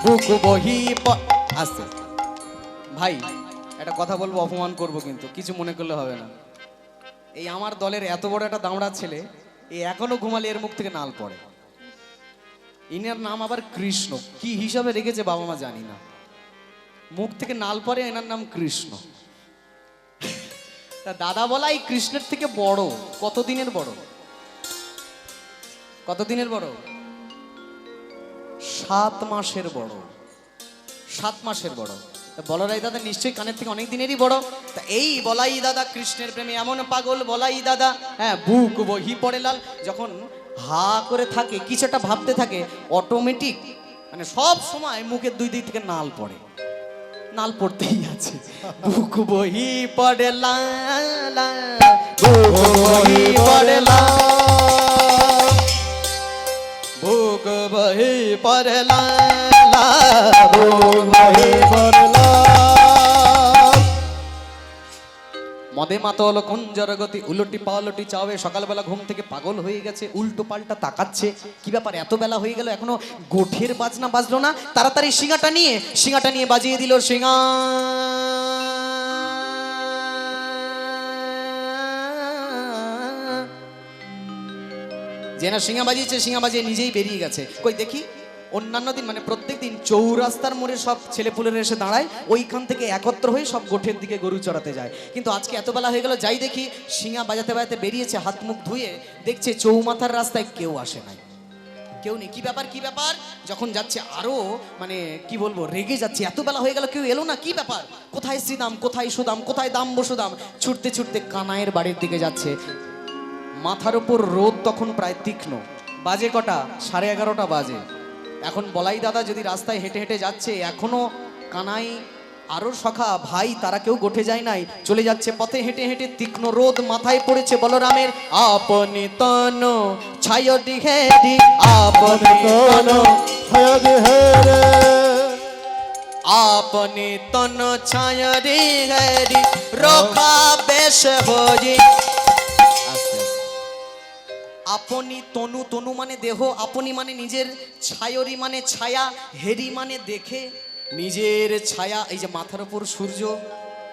বুক বহি আসতে। ভাই একটা কথা বলবো, অপমান করব, কিন্তু কিছু মনে করলে হবে না। এই আমার দলের এত বড় একটা দামড়া ছেলে, এই এখনো ঘুমালে এর মুখ থেকে নাল পড়ে। ইনার নাম আবার কৃষ্ণ, কি হিসাবে রেখেছে বাবা মা জানি না, মুখ থেকে নাল পড়ে, এনার নাম কৃষ্ণ। তা দাদা বলা এই কৃষ্ণের থেকে বড়, কতদিনের বড়? কতদিনের বড়? 7 মাসের বড়, 7 মাসের বড়। বলরাই দাদা নিশ্চয়ই কানের থেকে অনেক দিনেরই বড়। তা এই বলাই দাদা কৃষ্ণের প্রেমে এমন পাগল, বলাই দাদা হ্যাঁ বুক বহি পড়ে লাল। যখন হা করে থাকে, কিছু একটা ভাবতে থাকে, অটোমেটিক মানে সব সময় মুখের 2 দিক থেকে নাল পড়ে, নাল পড়তেই আছে। বুক বহি পড়ে লাল, বুক বহি পড়ে লাল, বুক বহি পড়ে লাল, বুক বহি পড়ে লাল। মদে মাতল কুঞ্জর গতি, উলটি পালটি চাবে। সকালবেলা ঘুম থেকে পাগল হয়ে গেছে, উল্টো পাল্টা তাকাচ্ছে, কি ব্যাপার এত বেলা হয়ে গেল এখনো গোঠের বাজনা বাজলো না? তাড়াতাড়ি শিঙাটা নিয়ে বাজিয়ে দিল শিঙা। যে না শিঙা বাজিয়েছে, শিঙা বাজিয়ে নিজেই বেরিয়ে গেছে। কই দেখি, অন্যান্য দিন মানে প্রত্যেক দিন চৌরাস্তার মোড়ে সব ছেলেপুলেরা এসে দাঁড়ায়, ওইখান থেকে একত্র হয়ে সব গোঠের দিকে গরু চড়াতে যায়। কিন্তু আজকে এত বেলা হয়ে গেল, যাই দেখি শিঙা বাজাতে বাজাতে বেরিয়েছে, হাত মুখ ধুয়ে দেখছে চৌমাথার রাস্তায় কেউ আসে নাই, কেউ নেই। কি ব্যাপার কি ব্যাপার? যখন যাচ্ছে আরো মানে কি বলবো, রেগে যাচ্ছে, এত বেলা হয়ে গেল কেউ এলো না, কি ব্যাপার? কোথায় শ্রীদাম, কোথায় সুদাম, কোথায় দাম বসুদাম? ছুটতে ছুটতে কানাইয়ের বাড়ির দিকে যাচ্ছে। মাথার উপর রোদ তখন প্রায় তীক্ষ্ণ, বাজে কটা? 11:30 বাজে। এখন বলাই দাদা যদি রাস্তায় হেঁটে হেঁটে যাচ্ছে, এখনো কানাই আরো সখা ভাই তারা কেউ গোঠে যায় নাই, চলে যাচ্ছে পথে হেঁটে হেঁটে, তীক্ষ্ণ রোদ মাথায় পড়েছে বলরামের। আপনি তন ছায় দিহেরি, আপনি তন ছায়া দেহে রে। আপনি তন ছায় দিহেরি, রোখা বেশ হরি। আপনি তনু, তনু মানে দেহ, আপনি মানে নিজের, ছায়রি মানে ছায়া, হেরি মানে দেখে নিজের ছায়া। এই যে মাথার উপর সূর্য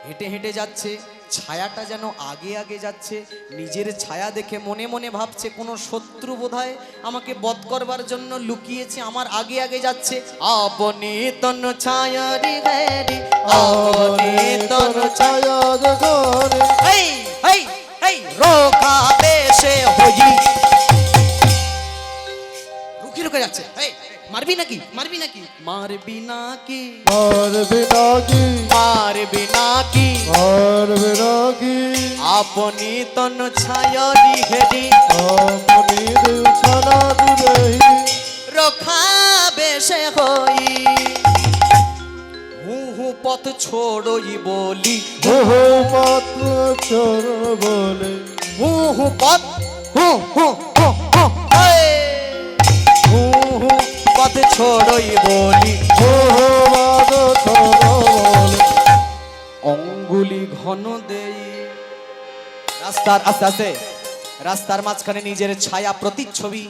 হেঁটে হেঁটে যাচ্ছে, ছায়াটা যেন আগে আগে যাচ্ছে, নিজের ছায়া দেখে মনে মনে ভাবছে কোনো শত্রু বোধহয় আমাকে বধ করবার জন্য লুকিয়েছে, আমার আগে আগে যাচ্ছে। আপনি তন ছায়ারি হেরি, আপনি তন ছায়া দেহে রে। এই মারবি নাকি মারবি নাকি? মারবি নাকি মারবে নাকি মারবি নাকি মারবে নাকি আপনি তন ছায়রি হেরি আপনি দিলছানা দুরহি রখাবে সে হই হু পথ ছোড়ই বলি ওহো মাত্র চর বলে হু পথ হু হু হু হু এই। হু পথ ছোড়ই বলি ওহো মাদ চর বলে অঙ্গুলি ঘন দেই রাস্তার আস্তে আস্তে রাস্তার মাঝখানে নিজের ছায়া প্রতিচ্ছবি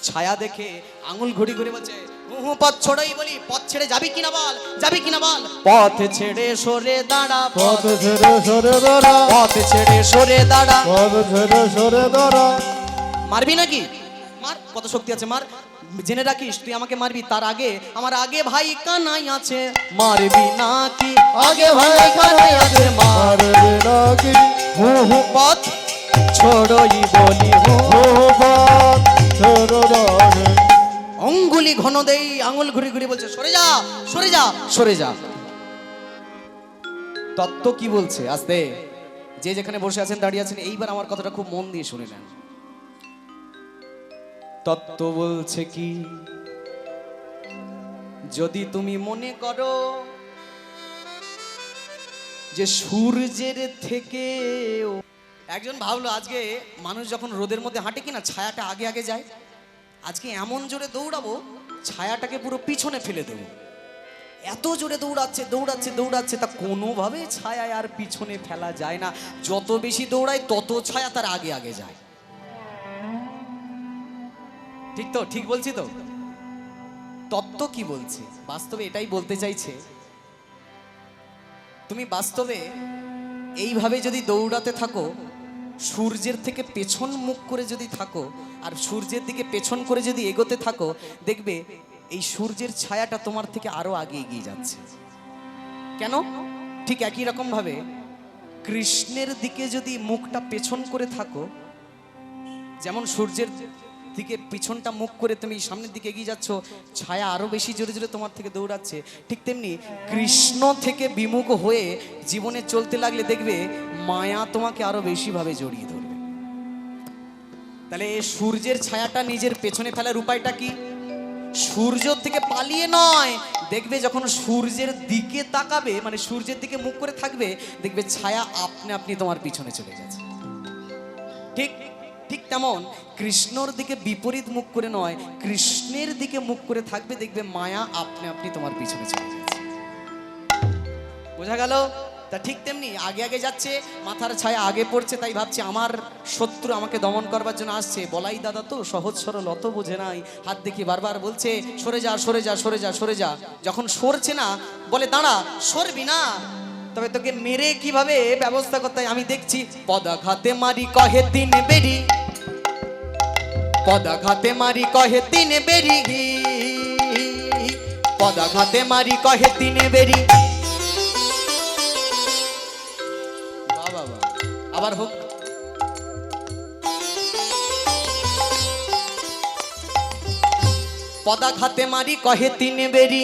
ছায়া দেখে আঙুল ঘুরি ঘুরি বলছে হু পথ ছোড়ই বলি পথ ছেড়ে যাবি কিনা বল যাবি কিনা বল পথ ছেড়ে সরে দাঁড়া পথ ছেড়ে সরে দাঁড়া পথ ছেড়ে সরে দাঁড়া পথ ছেড়ে সরে দাঁড়া মারবি নাকি মার কত শক্তি আছে মার জেনে রাখিস তুই আমাকে মারবি তার আগে আমার আগে ভাই কানাই আছে মারবি নাকি আগে ভাই কানাই আছে মারবে নাকি হু পথ ছোড়ই বলি হু ওহো পথ ছেড়ে দাঁড়ে অঙ্গুলি ঘন দেই আঙুল ঘুরি ঘুরি বলছে সরে যা সরে যা সরে যা তত্ত্ব কি বলছে আস্তে যে যেখানে বসে আছেন দাঁড়িয়ে আছেন এইবার আমার কথাটা খুব মন দিয়ে শুনে নেন তত্ত্ব বলছে কি যদি তুমি মনে করো যে সূর্যের থেকে একজন ভাবলো আজকে মানুষ যখন রোদের মধ্যে হাঁটে কিনা ছায়াটা আগে আগে যায় আজকে এমন জোরে দৌড়াবো ছায়াটাকে পুরো পিছনে ফেলে দেবো এত জোরে দৌড়াচ্ছে দৌড়াচ্ছে দৌড়াচ্ছে তা কোনোভাবে ছায়া আর পিছনে ফেলা যায় না যত বেশি দৌড়ায় তত ছায়া তার আগে আগে যায় ঠিক তো ঠিক বলছি তো তত্ত্ব কি বলছে বাস্তবে এটাই বলতে চাইছে তুমি বাস্তবে এইভাবে যদি দৌড়াতে থাকো সূর্যের থেকে পেছন মুখ করে যদি থাকো আর সূর্যের দিকে পেছন করে যদি এগোতে থাকো দেখবে এই সূর্যের ছায়াটা তোমার থেকে আরো আগে এগিয়ে যাচ্ছে কেন ঠিক একই রকম ভাবে কৃষ্ণের দিকে যদি মুখটা পেছন করে থাকো যেমন সূর্যের দিকে পিছনটা মুখ করে তুমি সামনের দিকে এগিয়ে যাচ্ছ ছায়া আরো বেশি জোরে জোরে তোমার থেকে দৌড়াচ্ছে ঠিক তেমনি কৃষ্ণ থেকে বিমুখ হয়ে জীবনে চলতে লাগলে দেখবে মায়া তোমাকে আরো বেশি ভাবে জড়িয়ে ধরবে তাহলে সূর্যের ছায়াটা নিজের পেছনে ফেলার উপায়টা কি সূর্য থেকে পালিয়ে নয় দেখবে যখন সূর্যের দিকে তাকাবে মানে সূর্যের দিকে মুখ করে থাকবে দেখবে ছায়া আপনি আপনি তোমার পিছনে চলে যাচ্ছে ঠিক ঠিক তেমন কৃষ্ণর দিকে বিপরীত মুখ করে নয় কৃষ্ণের দিকে মুখ করে থাকবে দেখবে মায়া আপনি আপনি তোমার পিছনে চলে যাচ্ছে বোঝা গেল তা ঠিক তেমনি আগে আগে যাচ্ছে মাথার ছায়া আগে পড়ছে তাই ভাবছে আমার শত্রু আমাকে দমন করবার জন্য আসছে বলাই দাদা তো সহজ সরল অত বোঝে নাই হাত দেখি বারবার বলছে সরে যা সরে যা সরে যা সরে যা যখন সরছে না বলে দাঁড়া সরবি না তবে তোকে মেরে কিভাবে ব্যবস্থা করতে হয় আমি দেখছি পদাঘাতে মারি কহে তিন বেরি পদাঘাতে মারি কহে তিন বেরি পদাঘাতে মারি কহে তিন বেরি আবার হোক পদাঘাতে মারি কহে তিন বেরি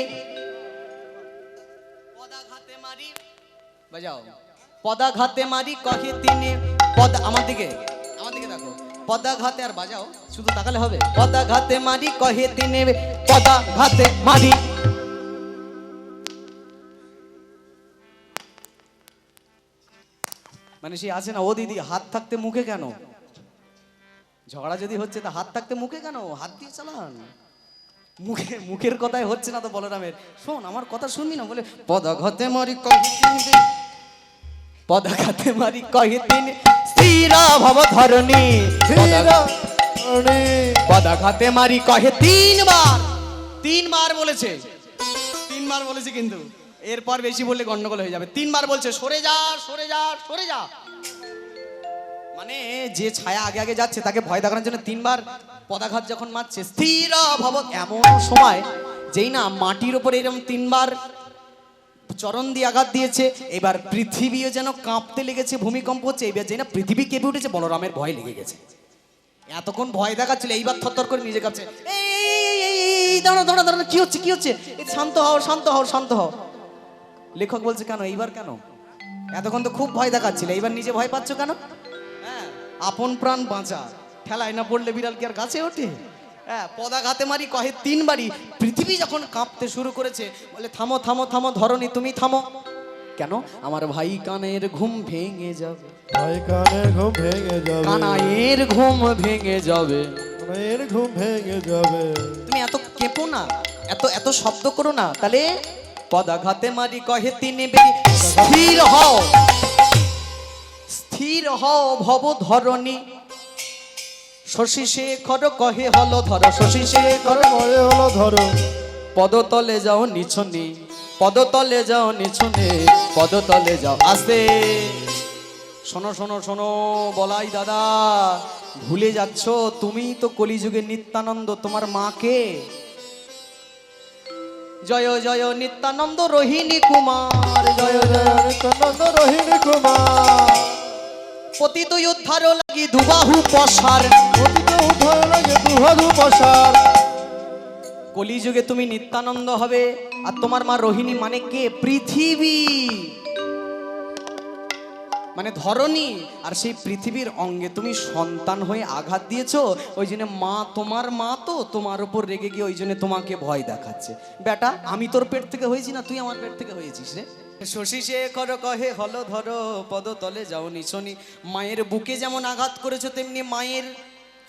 পদাঘাতে মারি বাজাও পদাঘাতে মারি কহে তিন পদ আমার দিকে দেখো পদাঘাতে আর বাজাও শুধু তাকালে হবে পদাঘাতে মারি কহে তিন পদাঘাতে মারি মানে সে আছে না ও দিদি হাত থাকতে মুখে কেন ঝগড়া যদি হচ্ছে তা হাত থাকতে মুখে কেন হাত দিয়ে চালান মুখের কথাই হচ্ছে না তো বলরামের শোন আমার কথা শুনবি না বলে পদাঘাতে মারি পদাঘাতে মারি কহে তিন স্থির ভব ধরণী পদাঘাতে মারি কহে তিনবার বলেছে কিন্তু এরপর বেশি বললে গন্ডগোল হয়ে যাবে তিনবার বলছে সরে যা সরে যা সরে যা মানে যে ছায়া আগে আগে যাচ্ছে তাকে ভয় দেখানোর জন্য তিনবার পদাঘাত যখন মারছে স্থির ভব এমন সময় যেই না মাটির উপরে এরকম তিনবার চরণ দিয়ে আঘাত দিয়েছে এবার পৃথিবীও যেন কাঁপতে লেগেছে ভূমিকম্প হচ্ছে এবার যেই না পৃথিবী কেঁপে উঠেছে বলরামের ভয় লেগে গেছে এতক্ষণ ভয় দেখাচ্ছিল এইবার থরথর করে নিজে কাঁপছে এই দাঁড়ানো দাঁড়ানো দাঁড়ানো, কি হচ্ছে কি হচ্ছে? এই শান্ত হও শান্ত হও শান্ত হও। লেখক বলছে কেন এইবার কেন? এতক্ষণ তো খুব ভয় দেখাচ্ছিলে, এইবার নিজে ভয় পাচ্ছ কেন? হ্যাঁ, আপন প্রাণ বাঁচা, ঠেলায় না পড়লে বিড়াল কি আর গাছে ওঠে? হ্যাঁ, পদাঘাতে মারি কহে 3 বারই। পৃথিবী যখন কাঁপতে শুরু করেছে বলে থামো থামো থামো ধরনী তুমি থামো। কেন? আমার ভাই কানের ঘুম ভেঙে যাবে, ভাই কানের ঘুম ভেঙে যাবে, কানাইয়ের ঘুম ভেঙে যাবে। কানের ঘুম ভেঙে যাবে। তুমি এত কেঁপো না, এত এত শব্দ করো না, তাহলে পদাঘাতে মারি কহে 3 বেরি। স্থির হও, স্থির হও ভব ধরণী। শশী শেখর কহে হলো ধর, শশী শেখর মরে হলো ধরো, পদতলে যাও নিছনে, পদতলে যাও নিছনে, পদতলে যাও আস্তে। শোনো শোনো শোনো বলাই দাদা, ভুলে যাচ্ছ তুমি তো কলিযুগের নিত্যানন্দ, তোমার মাকে। জয় জয় নিত্যানন্দ রোহিণী কুমার, জয় জয় নিত্যানন্দ রোহিণী কুমার। পতিত উদ্ধার লাগি দুবাহু পসার। পতিত উদ্ধার লাগে দুহাদু পসার। কলিযুগে তুমি নিত্যানন্দ হবে, আর তোমার মা রোহিণী মানে কে? পৃথিবী, মানে ধরণী। আর সেই পৃথিবীর অঙ্গে তুমি সন্তান হয়ে আঘাত দিয়েছো, ওই জন্য মা, তোমার মা তো তোমার উপর রেগে গিয়ে ওই জন্য তোমাকে ভয় দেখাচ্ছে। বেটা, আমি তোর পেট থেকে হয়েছি না তুই আমার পেট থেকে হয়েছিস রে? শশী শেখর কহে হলো ধরো, পদতলে যাও নিছনি। মায়ের বুকে যেমন আঘাত করেছো, তেমনি মায়ের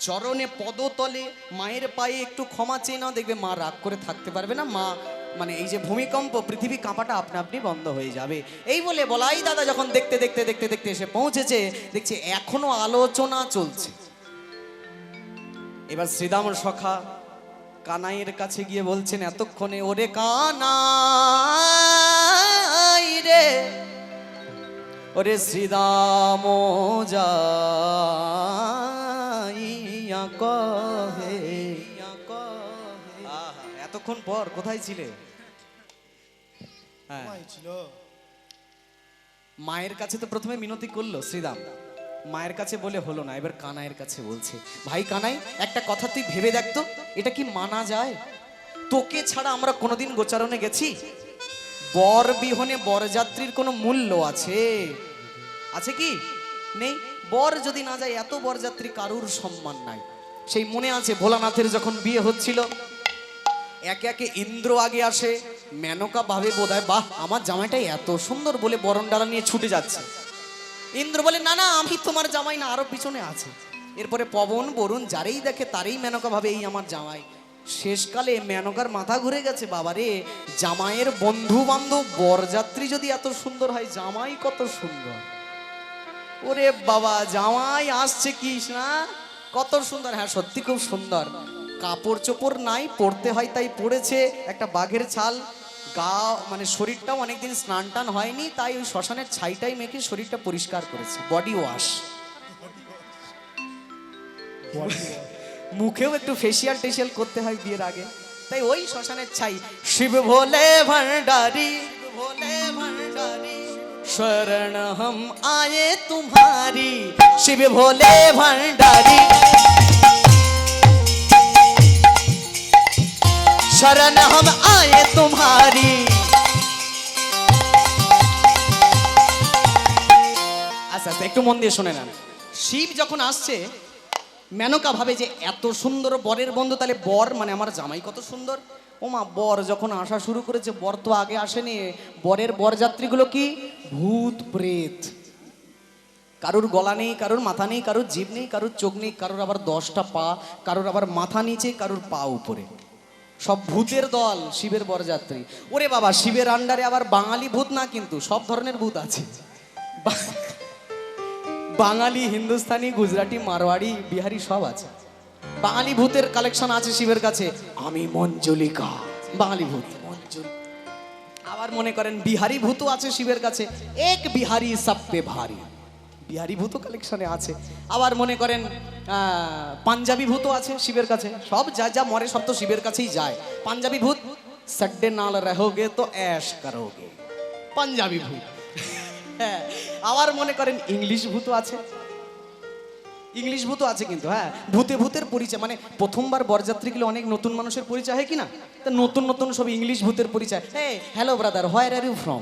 চরণে পদতলে, মায়ের পায়ে একটু ক্ষমা চেয়ে নাও, দেখবে মা রাগ করে থাকতে পারবে না। মা মানে এই যে ভূমিকম্প, পৃথিবী কাঁপাটা আপনা আপনি বন্ধ হয়ে যাবে। এই বলে বলাই দাদা যখন দেখতে দেখতে দেখতে দেখতে এসে পৌঁছেছে, দেখছে এখনো আলোচনা চলছে। এবার শ্রীদাম সখা কানাইয়ের কাছে গিয়ে বলছেন এতক্ষণে, ওরে কানাই রে, ওরে শ্রীদাম যাইয়া কহে। আহা, এতক্ষণ পর কোথায় ছিলে? হ্যাঁ, ছিল মায়ের কাছে তো প্রথমে মিনতি করলো শ্রীদাম, মায়ের কাছে বলে হলো না, এবার কানাইয়ের কাছে বলছে, ভাই কানাই একটা কথা তুই ভেবে দেখতো, এটা কি মানা যায়? তোকে ছাড়া আমরা কোনোদিন গোচারণে গেছি? বর বিহনে বরযাত্রীর কোনো মূল্য আছে? আছে কি? নেই। বর যদি না যায়, এত বরযাত্রী কারুর সম্মান নাই। সেই মনে আছে ভোলানাথের যখন বিয়ে হচ্ছিল, একে একে ইন্দ্র আগে আসে, মেনকা ভাবে বোধহয় বাহ আমার জামাইটা এত সুন্দর বলে বরণডালা নিয়ে ছুটে যাচ্ছে। ইন্দ্র বলে না না আমি তোমার জামাই না, আরো পিছনে আছে। এরপরে পবন বরুণ যারেই দেখে তারেই মেনকা ভাবে এই আমার জামাই। শেষকালে মেনকার মাথা ঘুরে গেছে, বাবারে জামাইয়ের বন্ধু বান্ধব বরযাত্রী যদি এত সুন্দর হয়, জামাই কত সুন্দর। ওরে বাবা, জামাই আসছে কি না, কত সুন্দর। হ্যাঁ সত্যি খুব সুন্দর। কাপড় চোপড় নাই, পরতে হয় তাই পড়েছে একটা বাঘের ছাল। গা মানে শরীরটাও অনেকদিন স্নান টান হয়নি, তাই ওই শ্মশানের ছাইটাই মেখে শরীরটা পরিষ্কার করেছে, বডি ওয়াশ। মুখেও একটু ফেসিয়াল টেসিয়াল করতে হয় বিয়ের আগে, তাই ওই শ্মশানের ছাই। শিব ভোলে ভণ্ডারি, ভোলে ভণ্ডারি, शरण हम आए तुम्हारी, शिव भोले भंडारी, शरण हम आए तुम्हारी। আচ্ছা আচ্ছা একটু মন দিয়ে শুনে নেন। শিব যখন আসছে, মেনকা ভাবে যে এত সুন্দর বরের বন্ধু, তাহলে বর মানে আমার জামাই কত সুন্দর। ওমা, বর যখন আসা শুরু করেছে, বর তো আগে আসেনি, বরের বরযাত্রীগুলো কি ভূত প্রেত। কারুর গলা নেই, কারুর মাথা নেই, কারুর জিভ নেই, কারুর চোখ নেই, কারুর আবার 10টা পা, কারুর আবার মাথা নিচে, কারুর পা উপরে, সব ভূতের দল শিবের বরযাত্রী। ওরে বাবা, শিবের আন্ডারে আবার বাঙালি ভূত না, কিন্তু সব ধরনের ভূত আছে। বাঙালি, হিন্দুস্তানি, গুজরাটি, মারওয়াড়ি, বিহারি সব আছে। বাঙালি ভূতের কালেকশন আছে শিবের কাছে। আমি মঞ্জুলিকা, বাঙালি ভূত মঞ্জুল। আবার মনে করেন বিহারি ভূতও আছে শিবের কাছে, এক বিহারি সব পে ভারী, বিহারি ভূত কালেকশনে আছে। আবার মনে করেন পাঞ্জাবি ভূতও আছে শিবের কাছে। সব যা যা মরে সব তো শিবের কাছেই যায়। পাঞ্জাবি ভূত, সড্ডে নাল রहोगे তো ऐश करोगे, পাঞ্জাবি ভূত। হ্যাঁ, আবার মনে করেন ইংলিশ ভূত আছে। ইংলিশ ভূতও আছে কিন্তু, হ্যাঁ, ভূতের পরিচয়, মানে প্রথমবার বরযাত্রী গেলে অনেক নতুন মানুষের পরিচয় হয় কি না, তা নতুন নতুন সব ইংলিশ ভূতের পরিচয়। Hello brother, where are you from?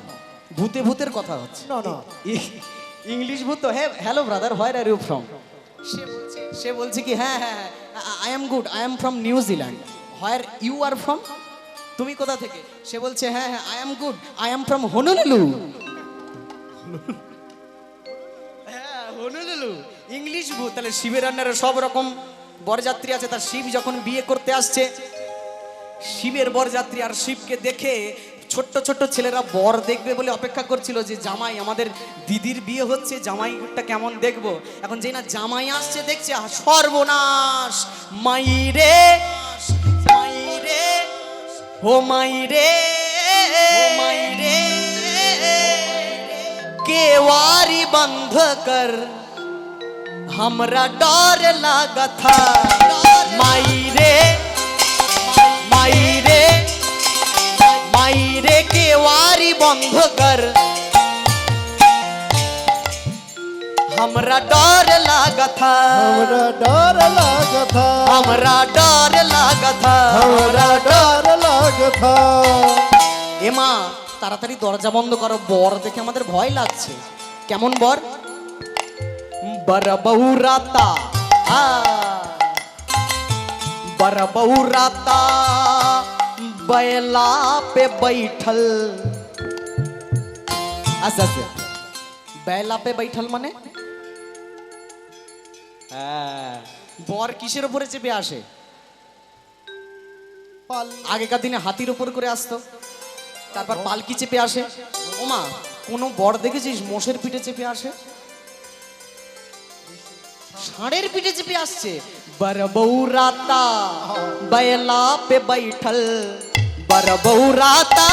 ভূতের কথা হচ্ছে। না না, ইংলিশ ভূত, হ্যাঁ, hello brother, where are you from? সে বলছে কি, হ্যাঁ হ্যাঁ হ্যাঁ, I am good, I am from New Zealand. Where you are from? তুমি কোথা থেকে? সে বলছে, হ্যাঁ হ্যাঁ, I am good, I am from Honolulu. হ্যাঁ, হনুলুলু ইংলিশ ভূত। তাহলে শিবের রান্নার সব রকম বরযাত্রী আছে, তার শিব যখন বিয়ে করতে আসছে, শিবের বরযাত্রী আর শিবকে দেখে ছোট্ট ছোট্ট ছেলেরা বর দেখবে বলে অপেক্ষা করছিল যে জামাই, আমাদের দিদির বিয়ে হচ্ছে, জামাইটা কেমন দেখবো। এখন যেই না জামাই আসছে দেখছে, সর্বনাশ, মাইরে মাইরে ও মাইরে মাইরে, केवारी बंद कर, हमरा डर लगा था, मायरे मायरे मायरे, केवारी बंद कर, हमरा डर लगा था, हमरा डर लगा था, हमरा डर लगा था, हमरा डर लगा था। এমা তাড়াতাড়ি দরজা বন্ধ করো, বর দেখে আমাদের ভয় লাগছে। কেমন বর? বরবৌরাতা, বরবৌরাতা बैला पे बैठल। আচ্ছা আচ্ছা, बैला पे बैठल মানে হ্যাঁ, বর কিসের উপরে চেপে আসে? আগেকার দিনে হাতির উপর করে আসতো, তারপর পালকি চেপে আসে। ওমা, কোনো বর দেখেছিস মোষের পিঠে চেপে আসে? ষাঁড়ের পিঠে চেপে আসছে। বরবৌরাতা बैला पे बैठल, बरबौराता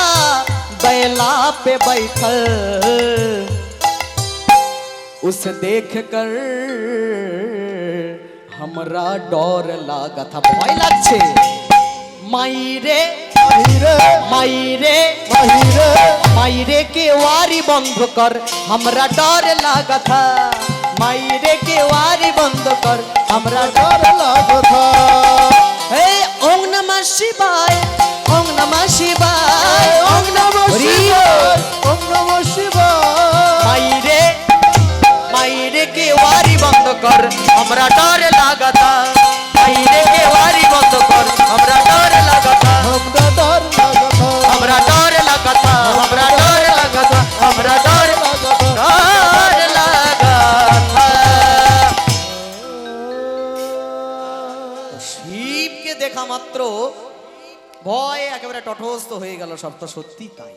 बैला पे बैठल, उसे देख कर हमरा डर लगा था, भय लागছে। मायरे माहिरे मायरे माहिरे मायरे के वारी बंद कर, हमरा डर लगा था, मायरे के वारी बंद कर, हमरा डर लगा था। हे ओम नमः शिवाय, ओम नमः शिवाय, ओम नमः शिवाय, ओम नमः शिवाय। मायरे मायरे के वारी बंद कर, हमरा डर लगा था, मायरे के वारी बंद कर, हमरा डर लगा था, हमरा डर लगा था, हमरा डर लगा था, हमरा डर लगा था, हमरा डर लगा था। डर लगा था। শিবকে দেখা মাত্র ভয় একেবারে তটস্থ হয়ে গেল, সবটা সত্যি তাই।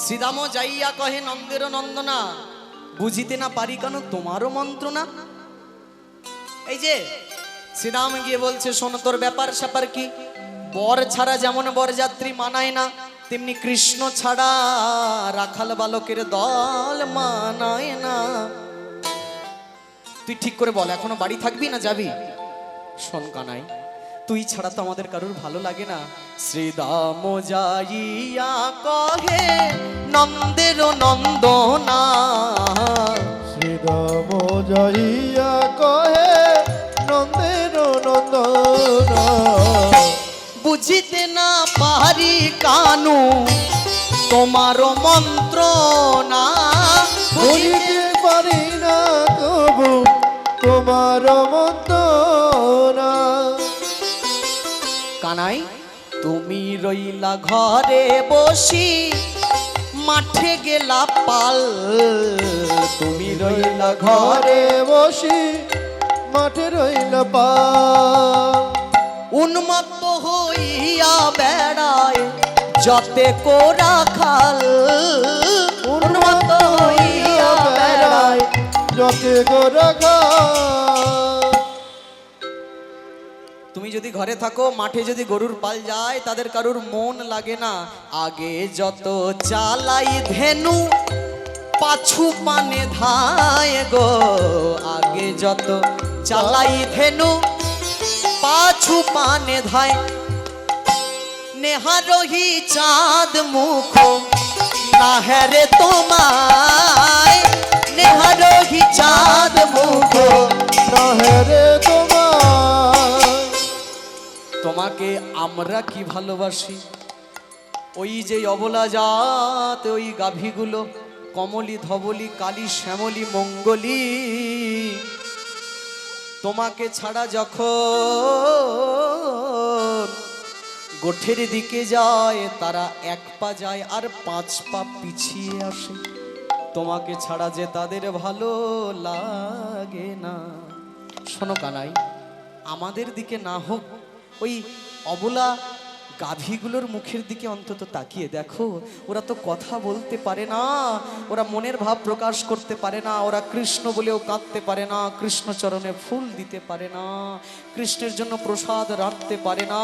শ্রীদাম যাইয়া কহে নন্দের নন্দনা, বুঝিতে না পারি কেন তোমারও মন্ত্রণা। এই যে শ্রীদাম গিয়ে বলছে, শোনো তোর ব্যাপার স্যাপার কি, বর ছাড়া যেমন বরযাত্রী মানায় না, তেমনি কৃষ্ণ ছাড়া রাখাল বালকের দল মানায় না। তুই ঠিক করে বল, এখনো বাড়ি থাকবি না যাবি? শোন কানাই, তুই ছাড়া তো আমাদের কারুর ভালো লাগে না। শ্রীদাম যাইয়া কহে নন্দের নন্দনা, শ্রীরাম যাইয়া কহে নন্দের নন্দনা, বুঝিতে না পারি কানু তোমার মন্ত্রণা, বুঝিতে পারি না কবু তোমার মন্ত্রণা। কানাই তুমি রইলা ঘরে বসি, মাঠে গেলা পাল, তুমি রইলা ঘরে ঘরে বসি মাঠে রইল পা, উন্মত্ত হইয়া বেড়ায় যতে কোরা খাল, উন্মত্ত হইয়া বেড়ায়। যতে গোরা খা। তুমি যদি ঘরে থাকো, মাঠে যদি গরুর পাল যায়, তাদের কারুর মন লাগে না। আগে যত চালাই ধেনু, পাছু পানে ধায় গো, আগে যত চালাই ধেনু, পাছু পানে ধায়। নেহারহি চাঁদ মুখ না হেরে তোমায়, নেহারহি চাঁদ তোমাকে আমরা কি ভালোবাসি। ওই যে অবলা জাত, ওই গাভীগুলো কমলি ধবলি কালী শ্যামলী মঙ্গলী, তোমাকে ছাড়া যখন গোঠের দিকে যায় তারা এক পা যায় আর 5 পা পিছিয়ে আসে। তোমাকে ছাড়া যে তাদের ভালো লাগে না। শোনো কানাই, আমাদের দিকে না হোক, ওই অবলা গাভীগুলোর মুখের দিকে অন্তত তাকিয়ে দেখো। ওরা তো কথা বলতে পারে না, ওরা মনের ভাব প্রকাশ করতে পারে না, ওরা কৃষ্ণ বলেও কাঁদতে পারে না, কৃষ্ণ চরণে ফুল দিতে পারে না, কৃষ্ণের জন্য প্রসাদ রাখতে পারে না।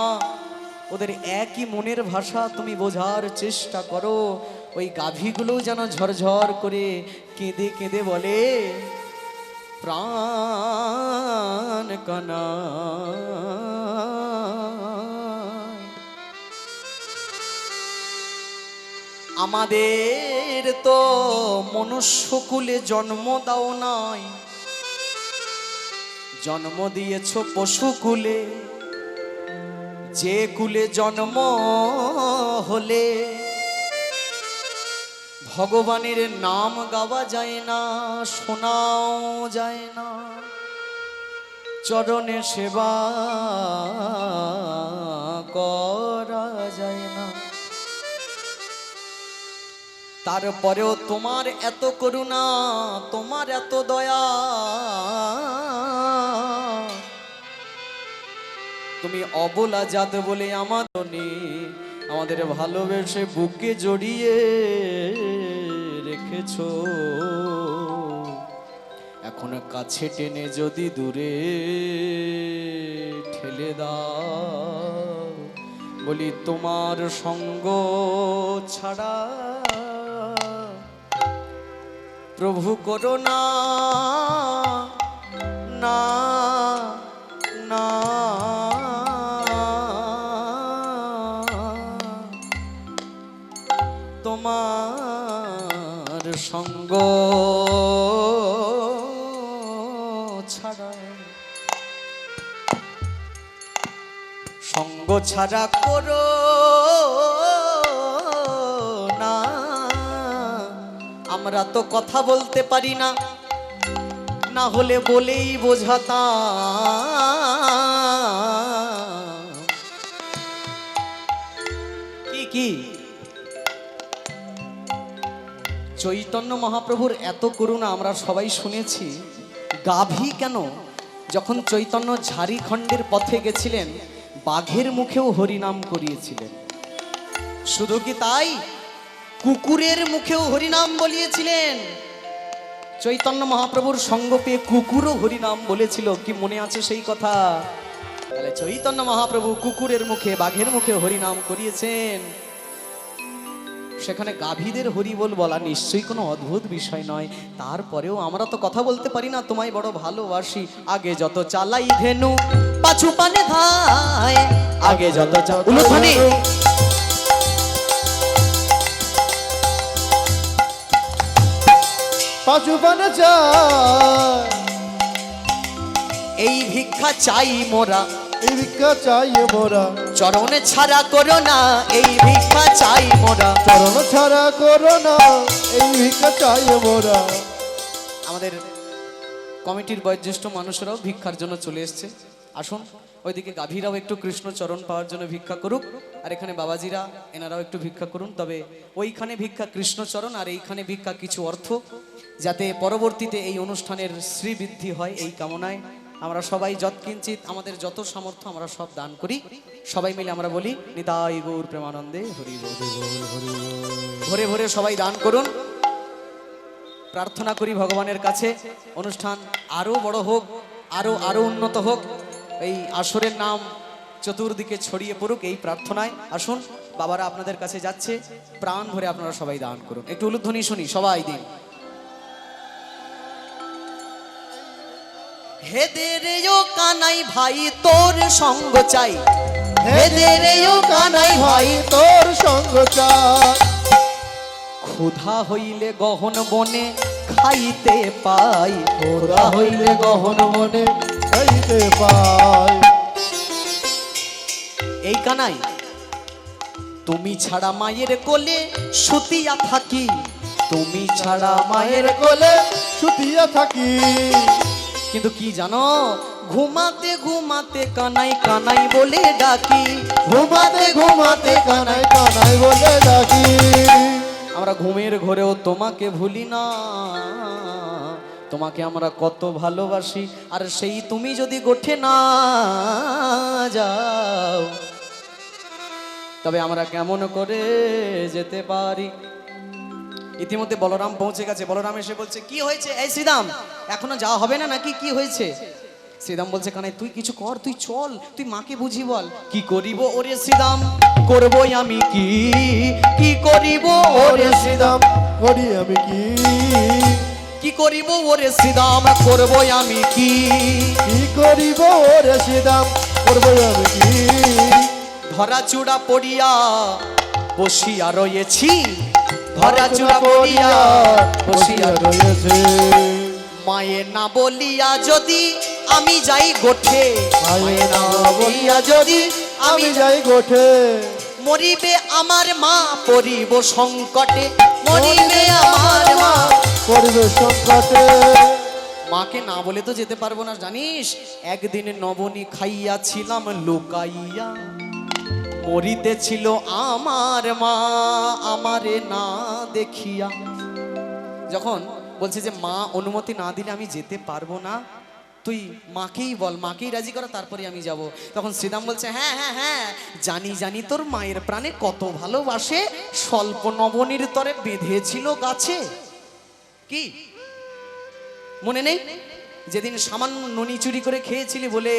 ওদের একই মনের ভাষা তুমি বোঝার চেষ্টা করো। ওই গাভীগুলোও যেন ঝরঝর করে কেঁদে কেঁদে বলে, প্রাণ কানা। আমাদের তো মনুষ্যকুলে জন্ম দাও নাই, জন্ম দিয়েছ পশুকুলে। যে কুলে জন্ম হলে ভগবানের নাম গাওয়া যায় না, শোনাও যায় না, চরণে সেবা করা যায় না। তারপরেও তোমার এত করুণা, তোমার এত দয়া, তুমি অবলা জাত বলে আমাদের ভালোবেসে বুকে জড়িয়ে রেখেছো। এখন কাছে টেনে যদি দূরে ঠেলে দাও, বলি তোমার সঙ্গ ছাড়া প্রভু করো না, না না। তোমার সঙ্গ ছাড়া, সঙ্গ ছাড়া করো না। আমরা তো কথা বলতে পারি না, না হলে বলেই বোঝাতাম। কি চৈতন্য মহাপ্রভুর এত করুণা আমরা সবাই শুনেছি। গাভী কেন, যখন চৈতন্য ঝাড়িখণ্ডের পথে গেছিলেন বাঘের মুখেও হরিনাম করিয়েছিলেন। শুধু কি তাই, কুকুরের মুখেও হরিনাম বলিয়েছিলেন। চৈতন্য মহাপ্রভুর সঙ্গ পেয়ে কুকুরও হরিনাম বলেছিল, কি মনে আছে সেই কথা? তাহলে চৈতন্য মহাপ্রভু কুকুরের মুখে বাঘের মুখে হরিনাম করিয়েছেন, সেখানে গাভীদের হরিবোল বলা নিশ্চয়ই কোনো অদ্ভুত বিষয় নয়। তারপরেও আমরা তো কথা বলতে পারি না, তোমায় বড় ভালোবাসি। আগে যত চালাই ধেনু পাছু পানে ধায়, আগে যত উলুধ্বনি। পাছু পানে যায়, এই ভিক্ষা চাই মোরা, এই ভিক্ষা চাই মোরা, চরণে ছাড়া করো না, এই ভিক্ষা চাই মোরা, চরণ ছাড়া করো না, এই ভিক্ষা চাই মোরা। আমাদের কমিটির বয়োজ্যেষ্ঠ মানুষেরাও ভিক্ষার জন্য চলে এসছে। আসুন, ওইদিকে গাভীরাও একটু কৃষ্ণ চরণ পাওয়ার জন্য ভিক্ষা করুক, আর এখানে বাবাজিরা এনারাও একটু ভিক্ষা করুন। তবে ওইখানে ভিক্ষা কৃষ্ণচরণ আর এইখানে ভিক্ষা কিছু অর্থ, যাতে পরবর্তীতে এই অনুষ্ঠানের শ্রীবৃদ্ধি হয়, এই কামনায় আমরা সবাই যৎকিঞ্চিত আমাদের যত সামর্থ্য আমরা সব দান করি। সবাই মিলে আমরা বলি, নিতাই গৌর প্রেমানন্দে হরি বল। ভরে ভরে সবাই দান করুন। প্রার্থনা করি ভগবানের কাছে অনুষ্ঠান আরো বড় হোক, আরো উন্নত হোক, এই আসরের নাম চতুর্দিকে ছড়িয়ে পড়ুক, এই প্রার্থনায়। আসুন, বাবারা আপনাদের কাছে যাচ্ছে, প্রাণ ভরে আপনারা সবাই দান করুন। একটু উলুধ্বনি শুনি সবাই দিন। হেদে রে ও কানাই ভাই তোর সঙ্গ চাই, হেদে রে ও কানাই ভাই তোর সঙ্গ চাই। ক্ষুধা হইলে গহন বনে খাইতে পাই, ক্ষুধা হইলে গহন মনে খাইতে পাই। এই কানাই, তুমি ছাড়া মায়ের কোলে সুতিয়া থাকি, তুমি ছাড়া মায়ের কোলে সুতিয়া থাকি। কিন্তু কি জানো, ঘুমাতে ঘুমাতে কানাই কানাই বলে ডাকি, ঘুমাতে ঘুমাতে কানাই কানাই বলে ডাকি। আমরা ঘুমের ঘরেও তোমাকে ভুলি না, তোমাকে আমরা কত ভালোবাসি। আর সেই তুমি যদি গোঠে না যাও, তবে আমরা কেমন করে যেতে পারি। ইতিমধ্যে বলরাম পৌঁছে গেছে। বলরাম এসে বলছে, কি হয়েছে এই শ্রীদাম, এখনো যাওয়া হবে না নাকি, কি হয়েছে? শ্রীদাম বলছে, কানাই তুই কিছু কর, তুই চল, তুই মাকে বুঝি বল। কি করিব ওরে শ্রীদাম, করবই আমি কি, কি করিব ওরে শ্রীদাম, করি আমি কি, কি করিব ওরে শ্রীদাম, করবই আমি কি, কি করিব ওরে শ্রীদাম, করব আমি কি। ধরা চূড়া পড়িয়া বসিয়া রয়েছি, ধরা চূড়া পড়িয়া বসিয়া রয়েছে। মায়ের না বলিয়া যদি আমি যাই গোঠে, মায়ের না বলিয়া যদি আমি যাই গোঠে, মরিবে আমার মা পরিব সংকটে, মরিবে আমার মা। পরিবেশ সংকটে। মাকে না বলে তো যেতে পারবো না জানিস। একদিন নবনী খাইয়াছিলাম লুকাইয়া, মরিতেছিল আমার মা আমারে না দেখিয়া। যখন বলছে যে মা অনুমতি না দিলে আমি যেতে পারবো না, তুই মাকেই বল, মাকেই রাজি করা, তারপরে আমি যাব। তখন শ্রীদাম বলছে, হ্যাঁ হ্যাঁ হ্যাঁ, জানি জানি তোর মায়ের প্রাণে কত ভালোবাসে, স্বল্প নবনীর তরে বেঁধেছিল গাছে। কি মনে নেই যেদিন সামান্য ননি চুরি করে খেয়েছিলি বলে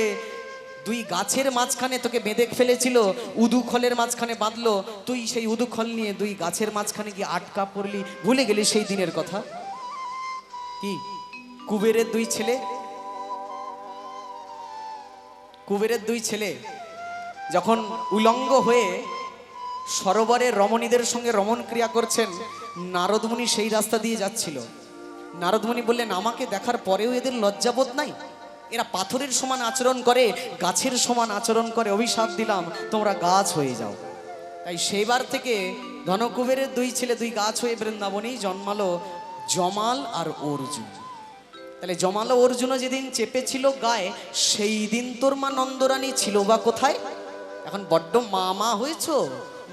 দুই গাছের মাঝখানে তোকে বেঁধে ফেলেছিল, উদু খলের মাঝখানে বাঁধলো, তুই সেই উদু খল নিয়ে দুই গাছের মাঝখানে গিয়ে আটকা পড়লি, ভুলে গেলি সেই দিনের কথা? কি কুবেরের দুই ছেলে, কুবেরের দুই ছেলে যখন উলঙ্গ হয়ে সরোবরে রমণীদের সঙ্গে রমণ ক্রিয়া করছেন, নারদমুনি সেই রাস্তা দিয়ে যাচ্ছিল। নারদমুনি বললেন, আমাকে দেখার পরেও এদের লজ্জাবোধ নাই, এরা পাথরের সমান আচরণ করে, গাছের সমান আচরণ করে, অভিশাপ দিলাম তোমরা গাছ হয়ে যাও। তাই সেইবার থেকে ধনকুবেরের দুই ছেলে দুই গাছ হয়ে বৃন্দাবনেই জন্মালো জমাল আর অর্জুন। তাহলে জমাল ও অর্জুনও যেদিন চেপেছিল গায়ে, সেই দিন তোর মা নন্দরানী ছিল বা কোথায়? এখন বড্ড মা মা হয়েছ,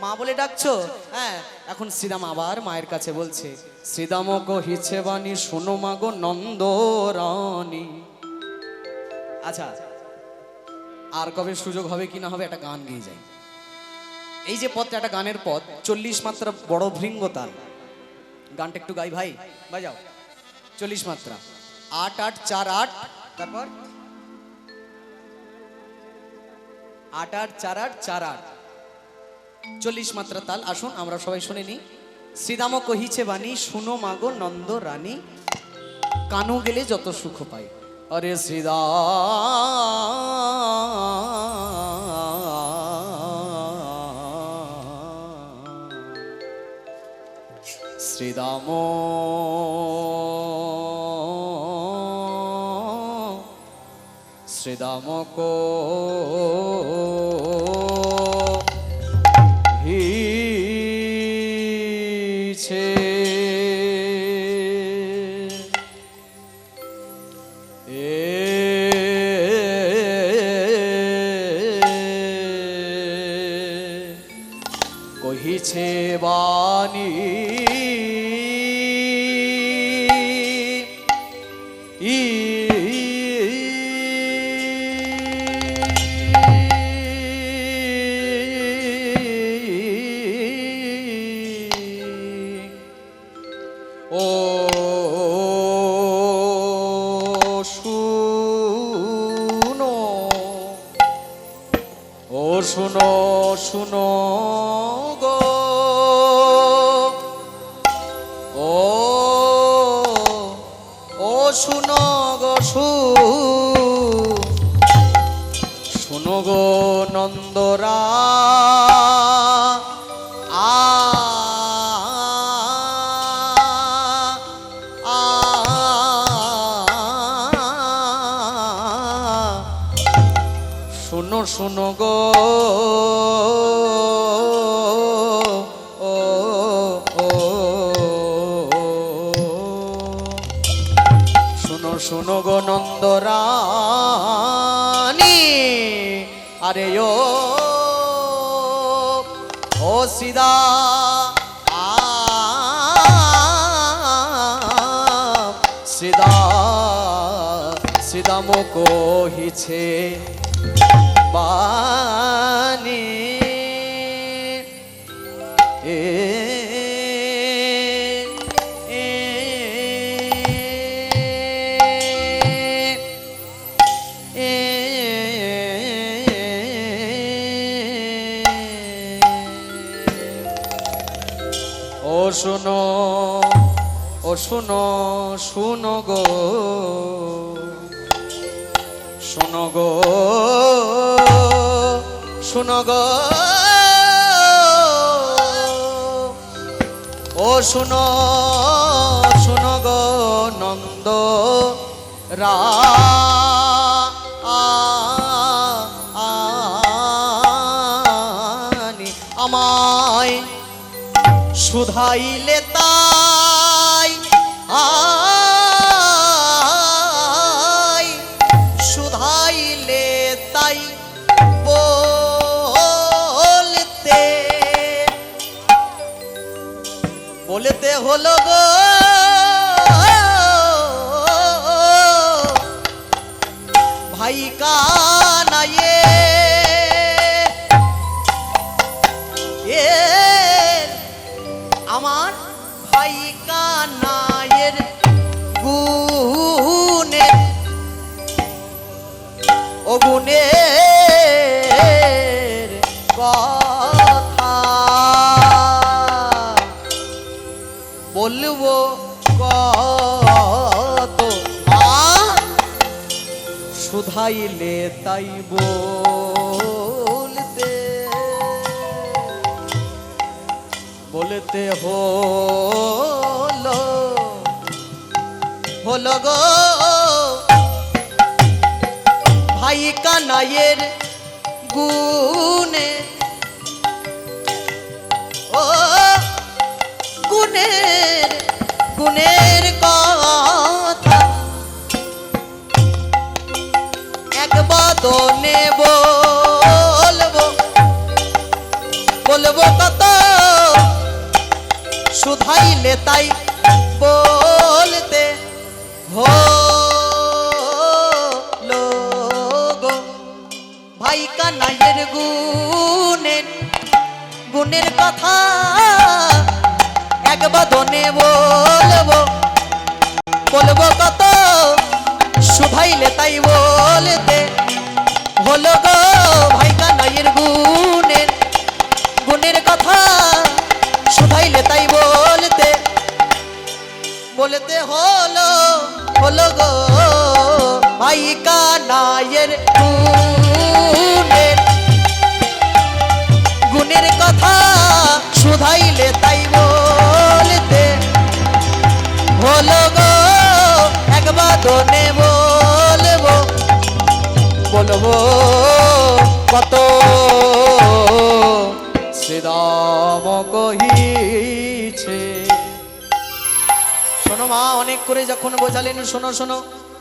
মা বলে ডাকছো। হ্যাঁ, এখন শ্রীরাম আবার মায়ের কাছে বলছে, শ্রীদাম কহিছে বাণী শোনো মা গো নন্দরানী। আচ্ছা, আর কবে সুযোগ হবে কি না হবে একটা গান গেয়ে যায়। এই যে পথটা একটা গানের পথ, 40 মাত্রা বড় ভৃঙ্গতাল। গানটা একটু গাই ভাই, বাজাও। 40 মাত্রা, 8 8 4 8, তারপর 8 8 4 8 4 8, 40 মাত্রা তাল। আসুন আমরা সবাই শুনে নিই। শ্রীদাম কহিছে বাণী শুনো মাগো নন্দ রানী, কানু গেলে যত সুখ পাই। अरे श्रीदा श्रीदाम श्रीदाम को কহিছে বাণী ও শুনো, ও শুনো শুনো গো, ও ও শুনো গো, শুনো গো নন্দরা শোনো শুনো গো ও ও শুনো শুনো গো নন্দরানী আরে ও সিদা সিদা সিদা মো কহিছে বাণী এ এ এ ও শুনো শুনো গো শুনো গো শুনো গো ও শুনো গো নন্দ রানী আমায় শুধাইলে তাই শুধাইলে তাই বলতে হলো গো ভাই কানায়ে আমার ভাই কানায়ের গুণে ও গুণের কথা বলবো কত শুধাইলে তাই বলতে হলো গো ভাই কানাইয়ের গুণে ও গুণের কথা এক বদনে বলবো কত শুধাইলে তাই বলতে হলো গো ভাই কানাইয়ের গুণের কথা এক বদনে বলবো কত শুধাইলে তাই বলতে হলো গো ভাই কানাইয়ের গুণের কথা শুধাইলে তাই বলতে হলো গো ভাই কানাইয়ের গুণের কথা শুধাইলে তাই বলতে হলো গো একবার দনে বলবো কত শ্রীরাম কহিছে। শোনো মা, অনেক করে যখন বোঝালেন শোনো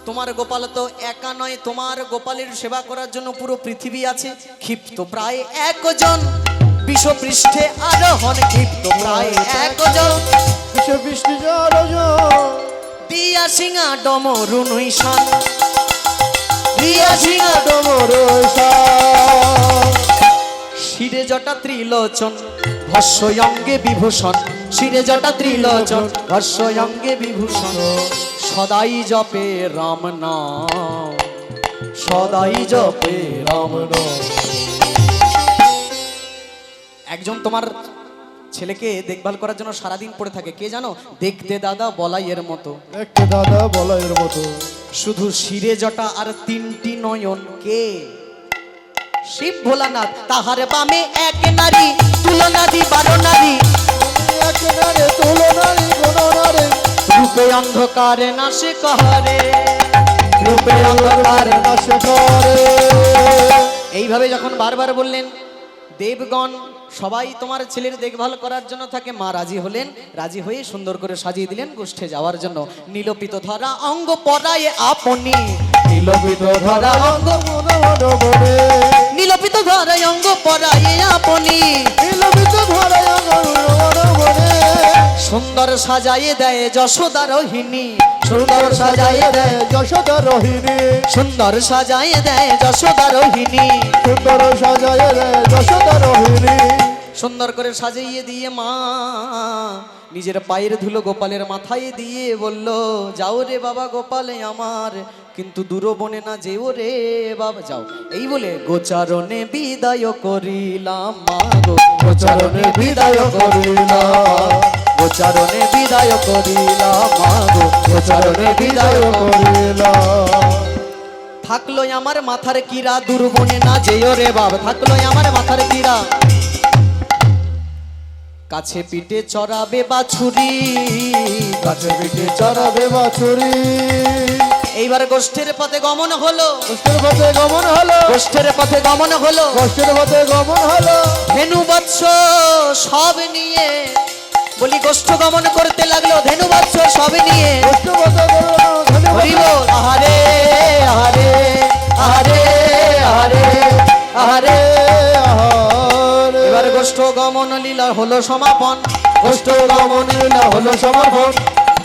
তোমার গোপাল তো একা নয়, তোমার গোপালের সেবা করার জন্য পুরো পৃথিবী আছে। ক্ষিপ্ত প্রায় একজন বিশ্বপৃষ্ঠে আরোহণ, ক্ষিপ্ত প্রায় একজন বিশ্বপৃষ্ঠে দিয়া সিংহা ডমরু নৈশান, দিয়া সিংহা ডমরু শিরে জটা ত্রিলোচন ভস্যঙ্গে বিভূষণ, শিরে জটা ত্রিলোচন ভস্যঙ্গে বিভূষণ, সদাই জপে রাম নাম, সদাই জপে রাম নাম। একজন তোমার ছেলেকে দেখভাল করার জন্য সারাদিন পড়ে থাকে, কে জানো? দেখতে দাদা বলাইয়ের মতো, দেখতে দাদা বলাইয়ের মতো, শুধু শিরে জটা আর তিনটি নয়ন, কে? শিব ভোলানাথ। তাহার বামে এক নারী তুলনা দি 12 নারী, এক নারী তুলনারি গুণনারি, রূপে অন্ধকারে নাশে কহরে, রূপে অন্ধকারে নাশে করে। এইভাবে যখন বারবার বললেন, দেবগণ সবাই তোমার ছেলের দেখভাল করার জন্য থাকে। মা রাজি হলেন, রাজি হয়ে সুন্দর করে সাজিয়ে দিলেন গোষ্ঠে যাওয়ার জন্য। নীলপিত ধরা অঙ্গ পরায়ে আপনি, নীলপিত ধরা অঙ্গ মন মন বনে, নীলপিত ধরা অঙ্গ পরায়ে আপনি, নীলপিত ধরা অঙ্গ মন মন বনে, সুন্দর সাজায়ে দেয় যশোদা রোহিণী, সুন্দর সাজাইয়ে দেয় যশোদা রোহিণী, সুন্দর সাজায়ে দেয় যশোদা রোহিণী। সুন্দর সাজাইয়ে দেয় যশোদা রোহিণী। সুন্দর করে সাজিয়ে দিয়ে মা নিজের পায়ের ধুলো গোপালের মাথায় দিয়ে বলল, যাও রে বাবা গোপালে আমার, কিন্তু দূর বনে না যেও রে বাবা, যাও। এই বলে গোচারণে বিদায় করিলাম মা গো, গোচারণে বিদায় করিলাম, গোচারণে বিদায় করিলাম মা গো, গোচারণে বিদায় করিলাম। থাকলো আমার মাথার কিরা, দূর বনে না যেও রে বাবা, থাকলো আমার মাথার কিরা, কাছে পিঠে চড়াবে বাছুরি, কাছে পিঠে চড়াবে বাছুরি। এইবার গোষ্ঠের পথে গমন হলো, গোষ্ঠের পথে গমন হলো, গোষ্ঠের পথে গমন হলো। গোষ্ঠের পথে গমন হলো। ধেনু বৎস সব নিয়ে, বলি গোষ্ঠ গমন করতে লাগলো ধেনু বৎস সব নিয়ে। গোষ্ঠের পথে গমন হরি হলো। বল, আহারে আহারে আহারে আহারে আহারে। আহারে। এবার গোষ্ঠ গমন লীলা হলো সমাপন, গোষ্ঠ গমন লীলা হলো সমাপন।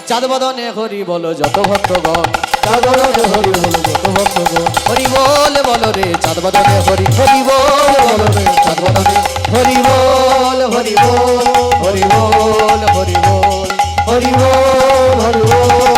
চাঁদ বদনে হরি বলো যত ভক্তগণ, জাগরণে হরি বলো যত ভক্তগণ, হরি বল বলো রে চাঁদ বদনে হরি, হরি বল বলো রে চাঁদ বদনে, হরি বল হরি বল হরি বল হরি বল হরি বল হরি বল হরি বল।